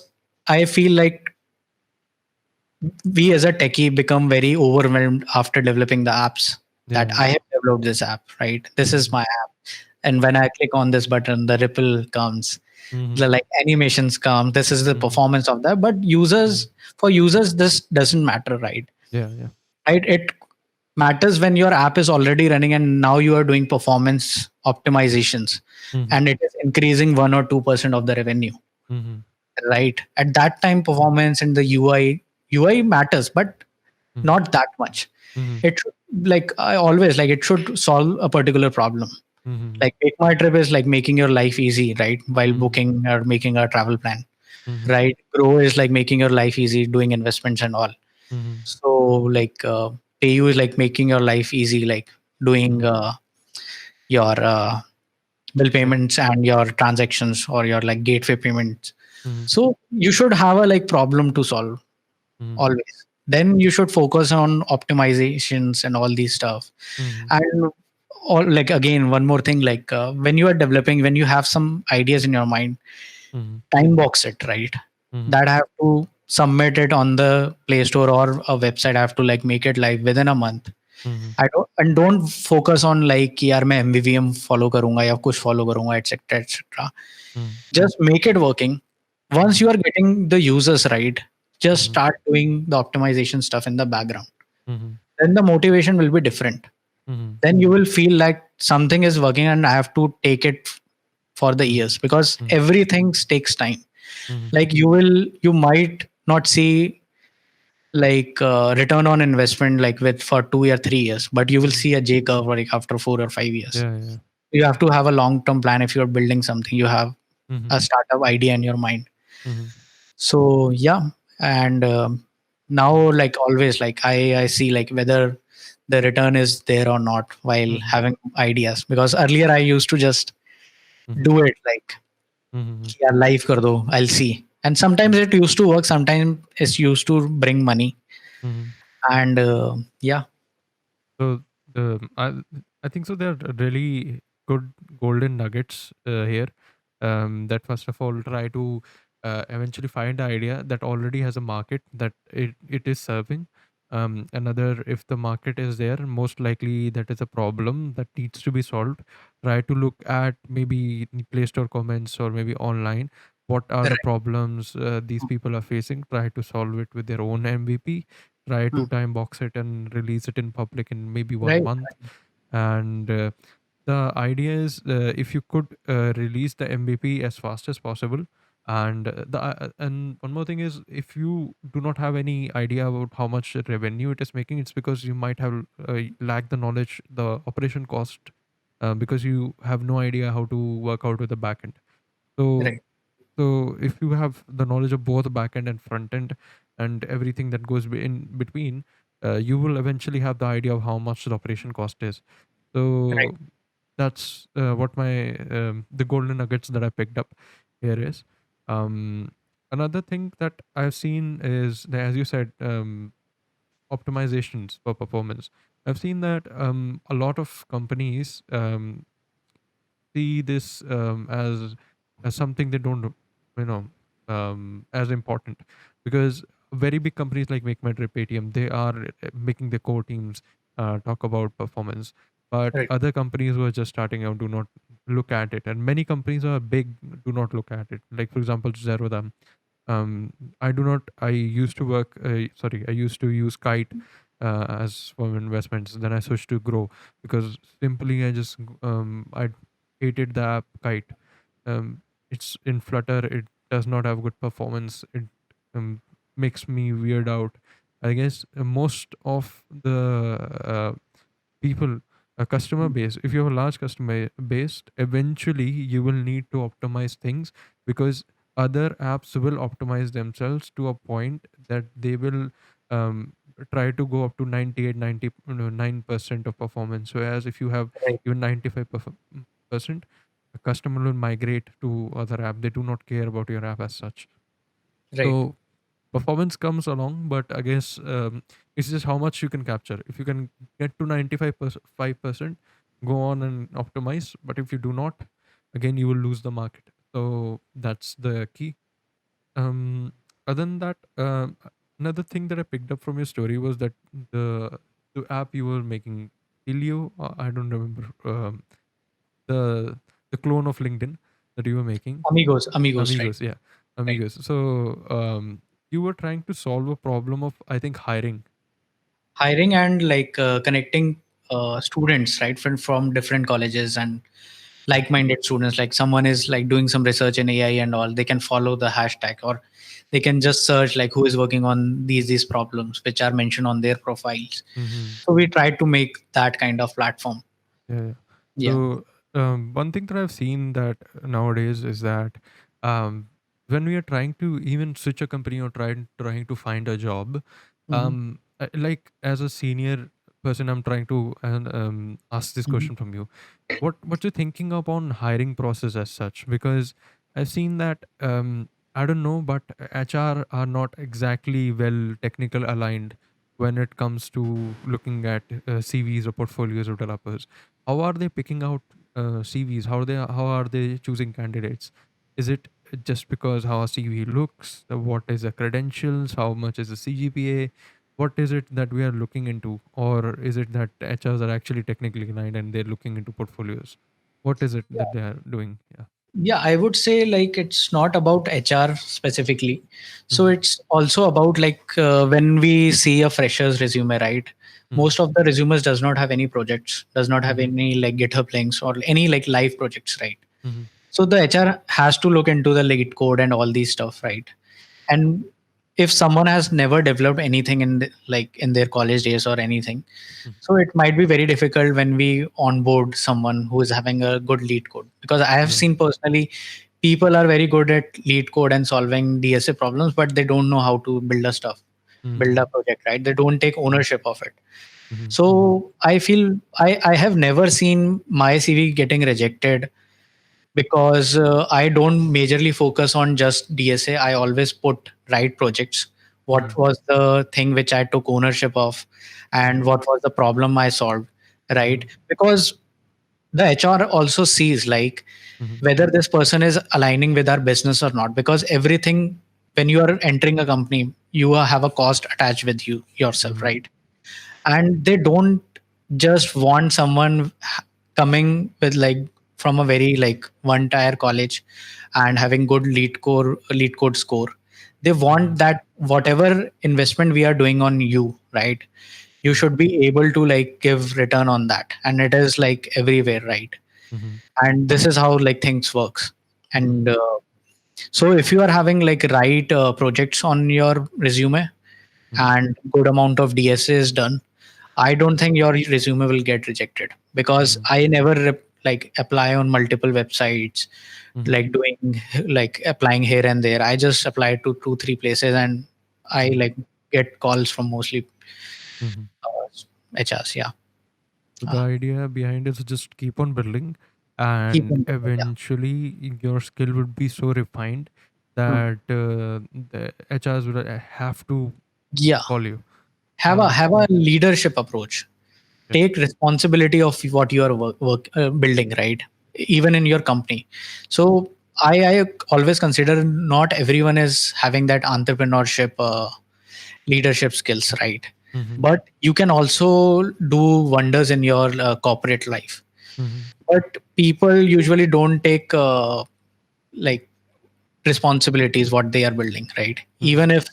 I feel like we as a techie become very overwhelmed after developing the apps, that Yeah. I have developed this app, right? This is Mm-hmm. my app. And when I click on this button, the ripple comes, Mm-hmm. the like animations come. This is the Mm-hmm. performance of that. But for users, this doesn't matter, right? Yeah. Yeah. Right? It matters when your app is already running and now you are doing performance optimizations, Mm-hmm. and it is increasing 1 or 2% of the revenue, Mm-hmm. right? At that time, performance and the UI matters, but Mm-hmm. not that much. Mm-hmm. It should, like I always like, it should solve a particular problem. Mm-hmm. Like Make My Trip is like making your life easy, right? While Mm-hmm. booking or making a travel plan, Mm-hmm. right? Grow is like making your life easy, doing investments and all. Mm-hmm. So like Payu is like making your life easy, like doing Mm-hmm. your bill Yeah. payments and your transactions, or your like gateway payments. Mm-hmm. So you should have a like problem to solve Mm-hmm. always. Then you should focus on optimizations and all these stuff. Mm-hmm. And all, like again, one more thing, like when you are developing, when you have some ideas in your mind, Mm-hmm. time box it, right? Mm-hmm. That have to. submit it on the Play Store or a website. I have to like make it live within a month. Mhm. I don't focus on like कि यार मैं MVVM follow करूंगा या कुछ follow करूंगा etc etc. Mhm. Just make it working. Once Mhm. you are getting the users right, just Mhm. start doing the optimization stuff in the background. Mhm. Then the motivation will be different. Mhm. Then you will feel like something is working and I have to take it for the Mhm. years, because Mhm. everything takes time. Mhm. Like you might not see like return on investment like with for 2 or 3 years, but you will Mhm. see a J curve like after 4 or 5 years. Yeah, yeah. You have to have a long term plan. If you're building something, you have Mhm. a startup idea in your mind. Mhm. So yeah, and now Mhm. like always, like I see like whether the return is there or not while Mhm. having ideas, because earlier I used to just Mhm. do it like Mhm. yeah, live kar do, I'll see. And sometimes it used to work, sometimes it's used to bring money. Mhm. And yeah. So I think so. There are really good golden nuggets here. That first of all try to eventually find an idea that already has a market that it is serving. Another, if the market is there, most likely that is a problem that needs to be solved. Try to look at maybe in Play Store comments or maybe online. What are the Right. problems these people are facing? Try to solve it with their own MVP. Try Hmm. to time box it and release it in public in maybe one Right. month. And the idea is if you could release the MVP as fast as possible. And and one more thing is, if you do not have any idea about how much revenue it is making, it's because you might have lack the knowledge, the operation cost, because you have no idea how to work out with the backend. So Right. so if you have the knowledge of both backend and front end and everything that goes in between, you will eventually have the idea of how much the operation cost is. Right. So that's what my the golden nuggets that I picked up here is. Um, Another thing that I've seen is that, as you said, optimizations for performance. I've seen that a lot of companies see this as something they don't you know as important, because very big companies like MakeMyTrip, Paytm, they are making their core teams talk about performance, but Right. other companies who are just starting out do not look at it, and many companies who are big do not look at it, like for example Zerodha. I do not. I used to work. Sorry, I used to use Kite as for investments. Then I switched to Grow because simply I hated the app Kite. It's in Flutter. It does not have good performance. It um, makes me weird out. I guess most of the people, a customer base, if you have a large customer base, eventually you will need to optimize things, because other apps will optimize themselves to a point that they will um, try to go up to 98 99% of performance. So as if you have Right. even 95%, a customer will migrate to other app. They do not care about your app as such. Right. So performance comes along, but I guess it's just how much you can capture. If you can get to 95%, go on and optimize. But if you do not, again you will lose the market. So that's the key. um Other than that, another thing that I picked up from your story was that the the app you were making, Ilio, I don't remember, the the clone of LinkedIn that you were making. Amigos, right? Amigos, yeah, Right. Amigos. So you were trying to solve a problem of, I think, hiring. Hiring and like connecting students, right, from different colleges and like-minded students. Like someone is like doing some research in AI and all, they can follow the hashtag, or they can just search like who is working on these problems which are mentioned on their profiles. Mm-hmm. So we try to make that kind of platform. Yeah, yeah. Yeah. So one thing that I've seen that nowadays is that um, when we are trying to even switch a company or trying to find a job, Hmm. like as a senior person, I'm trying to ask this Hmm. question from you. What you're thinking upon hiring process as such? Because I've seen that I don't know, but HR are not exactly well technical aligned when it comes to looking at CVs or portfolios of developers. How are they picking out CVs? How are they choosing candidates? Is it just because how a CV looks, what is the credentials, how much is the CGPA, what is it that we are looking into, or is it that HRs are actually technically inclined and they're looking into portfolios? What is it that they are doing? Yeah. Yeah, I would say like it's not about HR specifically. So Mm-hmm. it's also about like when we see a fresher's resume, right? Mm-hmm. Most of the resumes does not have any projects, does not have Mm-hmm. any like GitHub links or any like live projects, right? Mm-hmm. So the HR has to look into the late code and all these stuff, right? And if someone has never developed anything in like in their college days or anything, so it might be very difficult when we onboard someone who is having a good lead code, because I have Yeah. seen personally people are very good at lead code and solving DSA problems, but they don't know how to build a stuff, build Mm-hmm. a project, right? They don't take ownership of it. Mm-hmm. So I feel I have never seen my CV getting rejected because I don't majorly focus on just DSA. I always put right projects. Mm-hmm. What was the thing which I took ownership of, and Mm-hmm. what was the problem I solved, Mm-hmm. right? Because the HR also sees like Mm-hmm. whether this person is aligning with our business or not. Because everything, when you are entering a company, you have a cost attached with you yourself, Mm-hmm. right? And they don't just want someone coming with like from a very like one tier college and having good lead code score. They Mm-hmm. want that whatever investment we are doing on you, right, you should be able to like give return on that, and it is like everywhere, right? Mm-hmm. And this is how like things works. Mm-hmm. And so if you are having like right projects on your resume Mm-hmm. and good amount of DSA is done, I don't think your resume will get rejected, because Mm-hmm. I never like apply on multiple websites, Mm-hmm. like doing like applying here and there. I just apply to two, three places, and I Mm-hmm. like get calls from mostly Mm-hmm. HRs. Yeah. So the Uh, idea behind is just keep on building, keep and on building, yeah. eventually your skill would be so refined Hmm. that the HRs would have to Yeah. call you. Have a leadership approach. Yep. Take responsibility of what you are building, right? Even in your company. So I always consider not everyone is having that entrepreneurship leadership skills, right? Mm-hmm. But you can also do wonders in your corporate life. Mm-hmm. But people usually don't take like responsibilities what they are building, right? Mm-hmm. Even if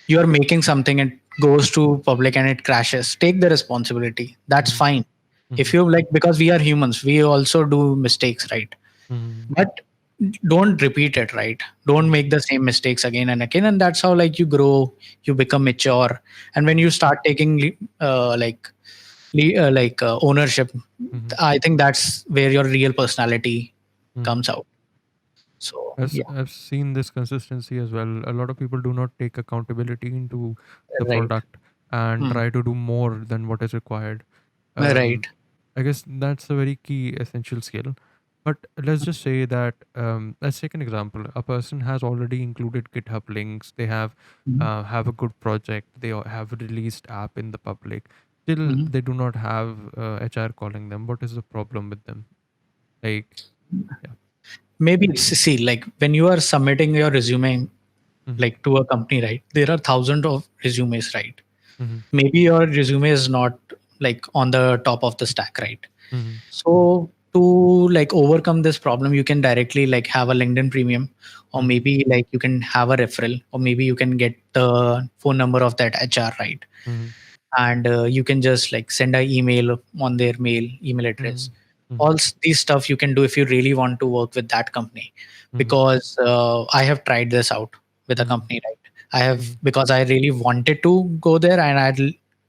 you are making something and goes to public and it crashes, take the responsibility. That's Mm-hmm. fine. If Mm-hmm. you like, because we are humans, we also do mistakes, right? Mm-hmm. But don't repeat it, right? Don't make the same mistakes again and again. And that's how like you grow, you become mature. And when you start taking ownership, Mm-hmm. I think that's where your real personality Mm-hmm. comes out. So As yeah. I've seen this consistency as well. A lot of people do not take accountability into the Right. product and Hmm. try to do more than what is required. Right. I guess that's a very key essential skill. But let's just say that let's take an example. A person has already included GitHub links. They Mhm. have a good project. They have released app in the public. Still, Mhm. they do not have HR calling them. What is the problem with them? Like, yeah. Maybe it's, see, like when you are submitting your resume Mm-hmm. like to a company, right? There are thousands of resumes, right? Mm-hmm. Maybe your resume is not like on the top of the stack, right? Mm-hmm. So to like overcome this problem, you can directly like have a LinkedIn premium, or Mm-hmm. maybe like you can have a referral, or maybe you can get the phone number of that HR, right? Mm-hmm. And you can just like send an email on their email Mm-hmm. address. Mm-hmm. All these stuff you can do if you really want to work with that company. Mm-hmm. Because I have tried this out with a Mm-hmm. company, right? I have, Mm-hmm. because I really wanted to go there, and I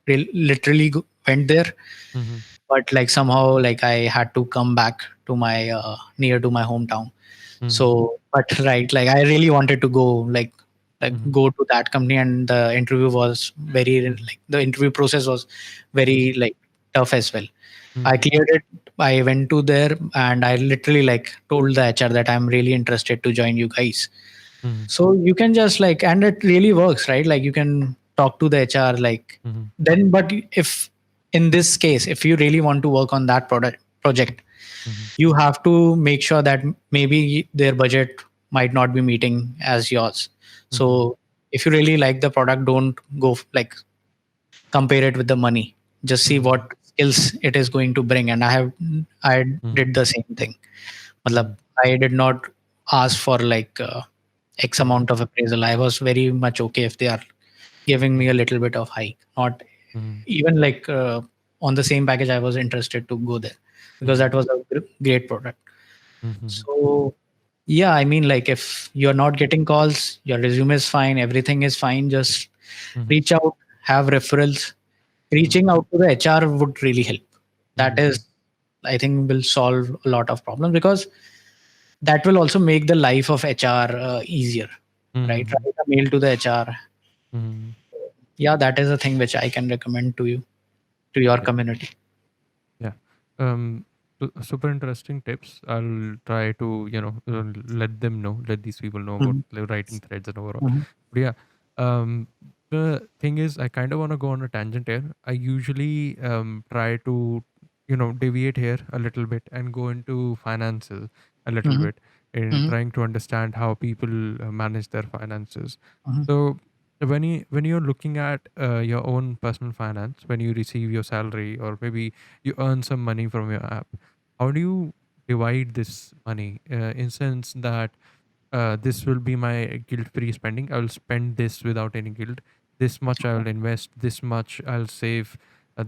literally went there. Mm-hmm. But like somehow like I had to come back to my near to my hometown. Mm-hmm. So but right, like I really wanted to go, like Mm-hmm. go to that company, and the interview was very like the interview process was very like tough as well. I Mm-hmm. cleared it. I went to there, and I literally like told the HR that I'm really interested to join you guys. Mm-hmm. So you can just like, and it really works, right? Like you can talk to the HR, like Mm-hmm. then. But if in this case, if you really want to work on that project, Mm-hmm. you have to make sure that maybe their budget might not be meeting as yours. Mhm. So if you really like the product, don't go like compare it with the money. Just see Mhm. what skills it is going to bring. And I Mhm. did the same thing. Matlab, Mhm. I did not ask for like X Mhm. amount of appraisal. I was very much okay if they are giving me a little bit of hike. Not Mhm. even like on the same package, I was interested to go there because Mhm. that was a great product. Mhm. So yeah, I mean, like if you're not getting calls, your resume is fine, everything is fine. Just Mhm. reach out, have referrals. Mhm. Reaching out to the HR would really help. That Mhm. is, I think, will solve a lot of problems because that will also make the life of HR easier, right? Mhm. Write a mail to the HR. Mhm. Yeah, that is a thing which I can recommend to you, to your Yeah. community. Yeah. Um, Super interesting tips. I'll try to, let them know, let these people know about Mhm, the writing threads and overall. mhm, But yeah, um, the thing is, I kind of want to go on a tangent here. I usually try to, deviate here a little bit and go into finances a little mhm, bit in mhm, trying to understand how people manage their finances. mhm, So when you're looking at your own personal finance, when you receive your salary or maybe you earn some money from your app, how do you divide this money in sense that this will be my guilt free spending, I will spend this without any guilt, this much I will invest, this much I'll save,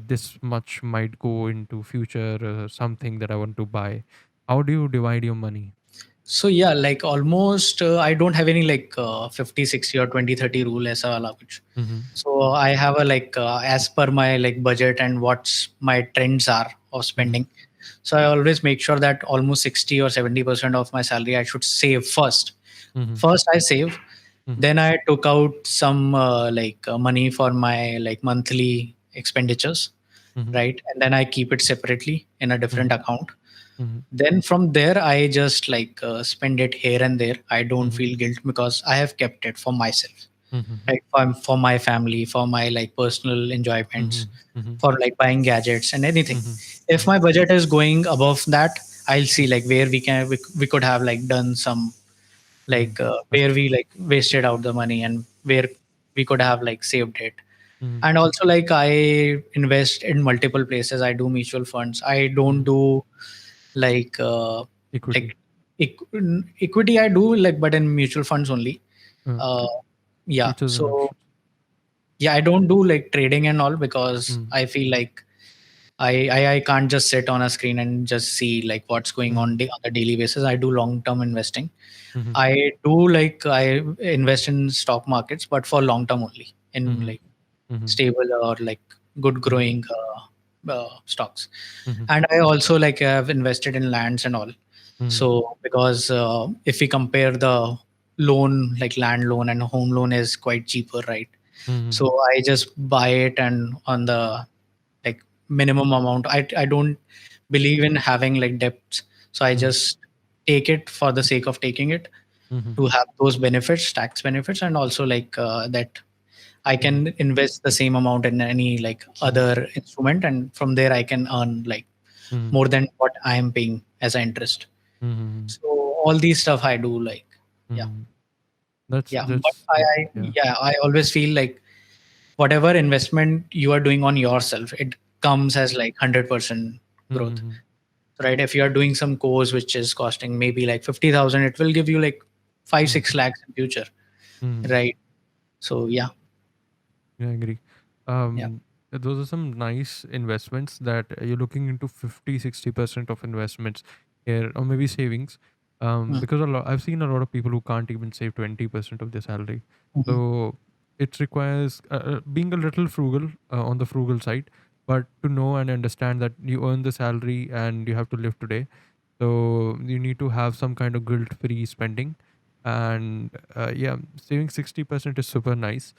this much might go into future something that I want to buy. How do you divide your money? So yeah, like almost I don't have any like 50, 60 or 20, 30 rule aisa wala kuch. Mm-hmm. So I have a like as per my like budget and what's my trends are of Mm-hmm. spending. So I always make sure that almost 60 or 70% of my salary I should save first. Mm-hmm. First I save, Mm-hmm. then I took out some money for my like monthly expenditures, Mm-hmm. right? And then I keep it separately in a different Mm-hmm. account. Then from there I just spend it here and there. I don't Mm-hmm. feel guilt because I have kept it for myself, Mm-hmm. right? For my family, for my like personal enjoyments, Mm-hmm. for like buying gadgets and anything. Mm-hmm. If Mm-hmm. my budget is going above that, I'll see like where we could have like done some Mm-hmm. where Okay. we like wasted out the money and where we could have like saved it. Mm-hmm. And also like I invest in multiple places. I do mutual funds. I don't Mm-hmm. do like Equity. like equity. I do like, but in mutual funds only. uh Okay. yeah, Each has an so option. yeah, I don't do like trading and all because Mm-hmm. I feel like I can't just sit on a screen and just see like what's going on on a daily basis. I do long term investing. Mm-hmm. I do like I invest in stock markets, but for long term only in Mm-hmm. like Mm-hmm. stable or like good Mm-hmm. growing stocks. Mm-hmm. And I also like have invested in lands and all. Mm-hmm. So because if we compare the loan, like land loan and home loan is quite cheaper, right? Mm-hmm. So I just buy it and on the like minimum amount. I don't believe in having like debts, so I Mm-hmm. just take it for the sake of taking it Mm-hmm. to have those benefits, tax benefits, and also that I Mm-hmm. can invest the same amount in any like Mm-hmm. other instrument, and from there I can earn like Mm-hmm. more than what I am paying as an interest. Mm-hmm. So all these stuff I do like, yeah, Mm-hmm. That's yeah. But that's yeah, I yeah. yeah, I always feel like whatever investment you are doing on yourself, it comes as like 100% growth, Mm-hmm. right? If you are doing some course which is costing maybe like 50,000, it will give you like 5 Mm-hmm. 6 lakhs in future, Mm-hmm. right? So yeah, Yeah, I agree. yeah. Those are some nice investments that you're looking into 50-60% of investments here, or maybe savings. Mm, Because I've seen a lot of people who can't even save 20% of their salary. mhm. So it requires being a little frugal on the frugal side, but to know and understand that you earn the salary and you have to live today. So you need to have some kind of guilt-free spending, and yeah, saving 60% is super nice.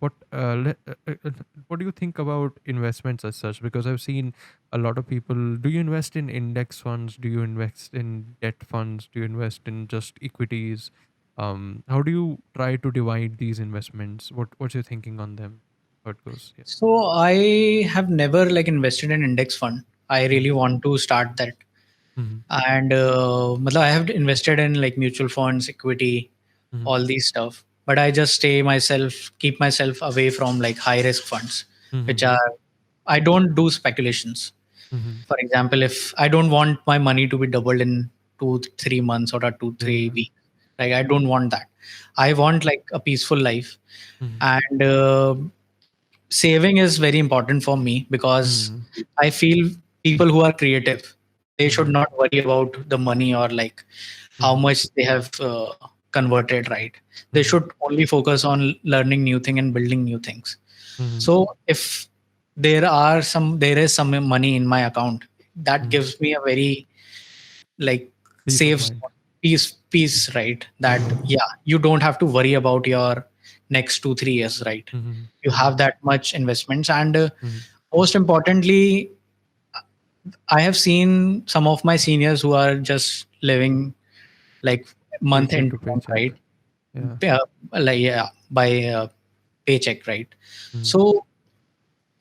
What do you think about investments as such? Because I've seen a lot of people. Do you invest in index funds? Do you invest in debt funds? Do you invest in just equities? How do you try to divide these investments? What's your thinking on them? How it goes? Yeah. So I have never like invested in index fund. I really Mm-hmm. want to start that. Mhm. And matlab I have invested in like mutual funds, equity, Mhm. all these stuff. But I just keep myself away from like high risk funds, which Mhm. are, I don't do speculations. Mhm. For example, if I don't want my money to be doubled in 2 3 months or a two three Yeah. weeks, like I don't want that. I want like a peaceful life. Mhm. And saving is very important for me, because Mhm. I feel people who are creative, they should Mhm. not worry about the money or like how Mhm. much they have converted, right? They Mhm. should only focus on learning new thing and building new things. Mhm. So if there is some money in my account, that Mhm. gives me a very like Peace of safe mind. peace, right? That Mhm. yeah, you don't have to worry about your next 2 3 years, right? Mhm. You Mhm. have that much investments. And Mhm. most importantly, I have seen some of my seniors who are just living like month Paycheck end to to month, paycheck. right? Yeah. uh, like yeah, by paycheck, right? Mhm. So,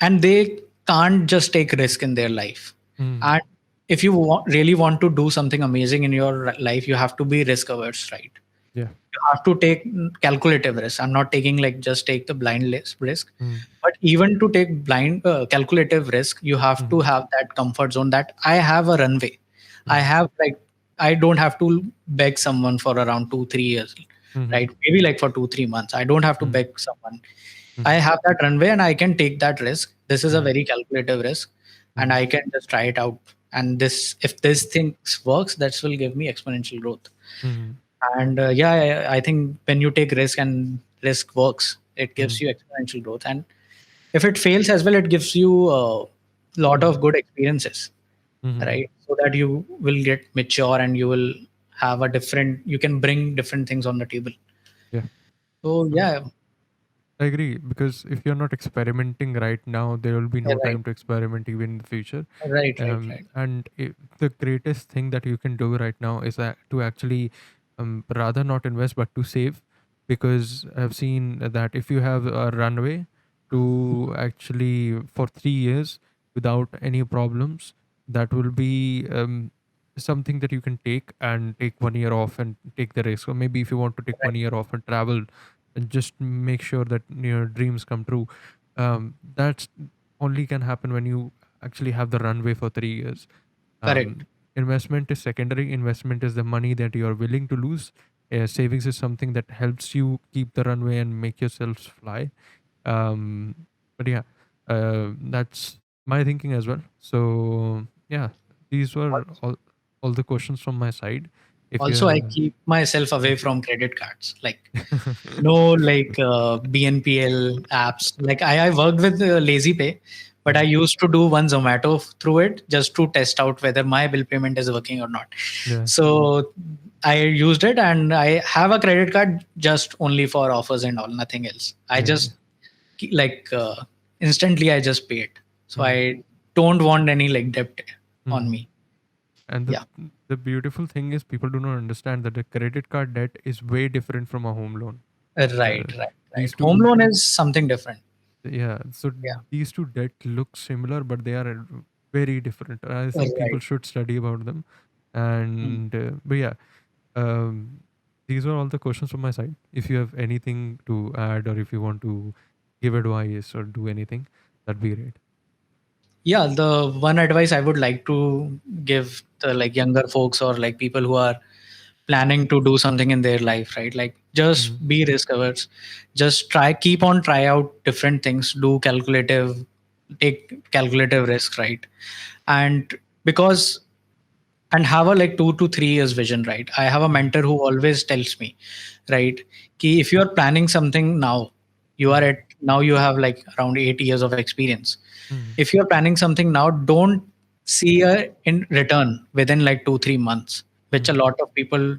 and they can't just take risk in their life. Mhm. And if you really want to do something amazing in your life, you have to be risk averse, right? Yeah. You have to take calculative risk. I'm not taking like just take the blind risk, Mhm. but even to take blind calculative risk, you have to Mhm. have that comfort zone that I have a runway. I Mhm. have like, I don't have to beg someone for around 2 3 years, Mhm. right? Maybe like for 2 3 months I don't have to Mhm. beg someone. I Mhm. have that runway and I can take that risk. This is a Mhm. very calculative risk, and Mhm. I can just try it out. And this, if this things works, that will give me exponential growth. Mhm. And yeah, I think when you take risk and risk works, it gives Mhm. you exponential growth. And if it fails as well, it gives you a lot Mhm. of good experiences, Mhm. right? So that you will get mature and you will have a different, you can bring different things on the table. Yeah. So Um, yeah, I agree, because if you're not experimenting right now, there will be no right, time to experiment even in the future. right. And the greatest thing that you can do right now is that to actually rather not invest but to save, because I've seen that if you have a runway to actually for 3 years without any problems, that will be something that you can take and take 1 year off and take the risk. Or maybe if you want to take Right, 1 year off and travel and just make sure that your dreams come true, that's only can happen when you actually have the runway for 3 years. correct, Investment is secondary. Investment is the money that you are willing to lose. Savings is something that helps you keep the runway and make yourselves fly. But yeah, that's my thinking as well. So yeah, these were all the questions from my side. If you also I have, keep myself away from credit cards, like no, like BNPL apps. Like I worked with Lazy Pay, but I Mhm. used to do one Zomato through it just to test out whether my bill payment is working or not. Yeah, So I used it, and I have a credit card just only for offers and all, nothing else. I yeah, just like instantly I just pay it. So yeah. I don't want any like debt on Mhm. me. And Yeah, the beautiful thing is people do not understand that the credit card debt is way different from a home loan. Uh, right. these Home two, loan is something different. yeah. So Yeah, these two debt look similar, but they are very different. I think people right. should study about them. Mm. And but yeah, um, these are all the questions from my side. If you have anything to add, or if you want to give advice or do anything, that'd be great. Yeah, the one advice I would like to give the like younger folks or like people who are planning to do something in their life, right? Like just Mm-hmm. be risk averse. Just keep on try out different things, do calculative, take calculative risks, right? And because, and have a like 2 to 3 years vision, right? I have a Mm-hmm. mentor who always tells me, right, ki if you are planning something now, you are Mm-hmm. at now you have like around 8 years of experience. Mm-hmm. If you're planning something now, don't see a in return within like 2 3 months, which a Mm-hmm. lot of people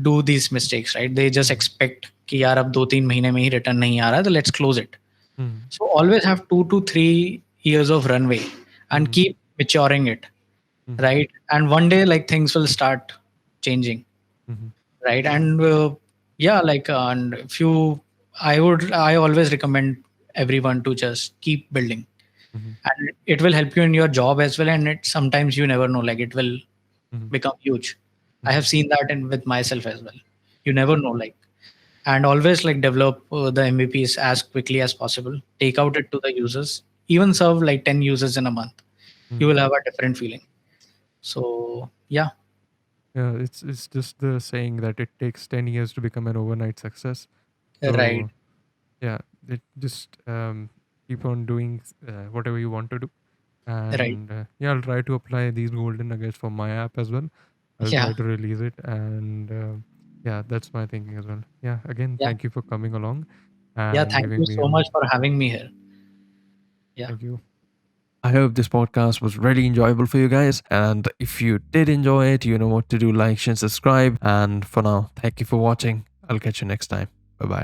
do these mistakes, right? They just Mm-hmm. expect कि यार अब 2 3 महीने में ही return नहीं आ रहा, तो let's close it. Mm-hmm. So always have 2 to 3 years of runway and Mm-hmm. keep maturing it, Mm-hmm. right? And one day like things will start changing, Mm-hmm. right? And yeah, like and if you, I always recommend everyone to just keep building, Mm-hmm. and it will help you in your job as well. And it sometimes you never know, like it will Mhm. become huge. I have Mhm. seen that in with myself as well. You never know, like, and always like develop the MVPs as quickly as possible. Take out it to the users. Even serve like 10 users in a month. You Mhm. will have a different feeling. So yeah, Yeah, it's just the saying that it takes 10 years to become an overnight success. right, So yeah, it just keep on doing whatever you want to do, right, and yeah, I'll try to apply these golden nuggets for my app as well. I'll yeah, try to release it, and yeah, that's my thinking as well. Yeah, again, yeah, thank you for coming along yeah. and Thank you giving me so your much for having me here. Yeah, thank you. I hope this podcast was really enjoyable for you guys. And if you did enjoy it, you know what to do, like, share, subscribe. And for now, thank you for watching. I'll catch you next time. Bye bye.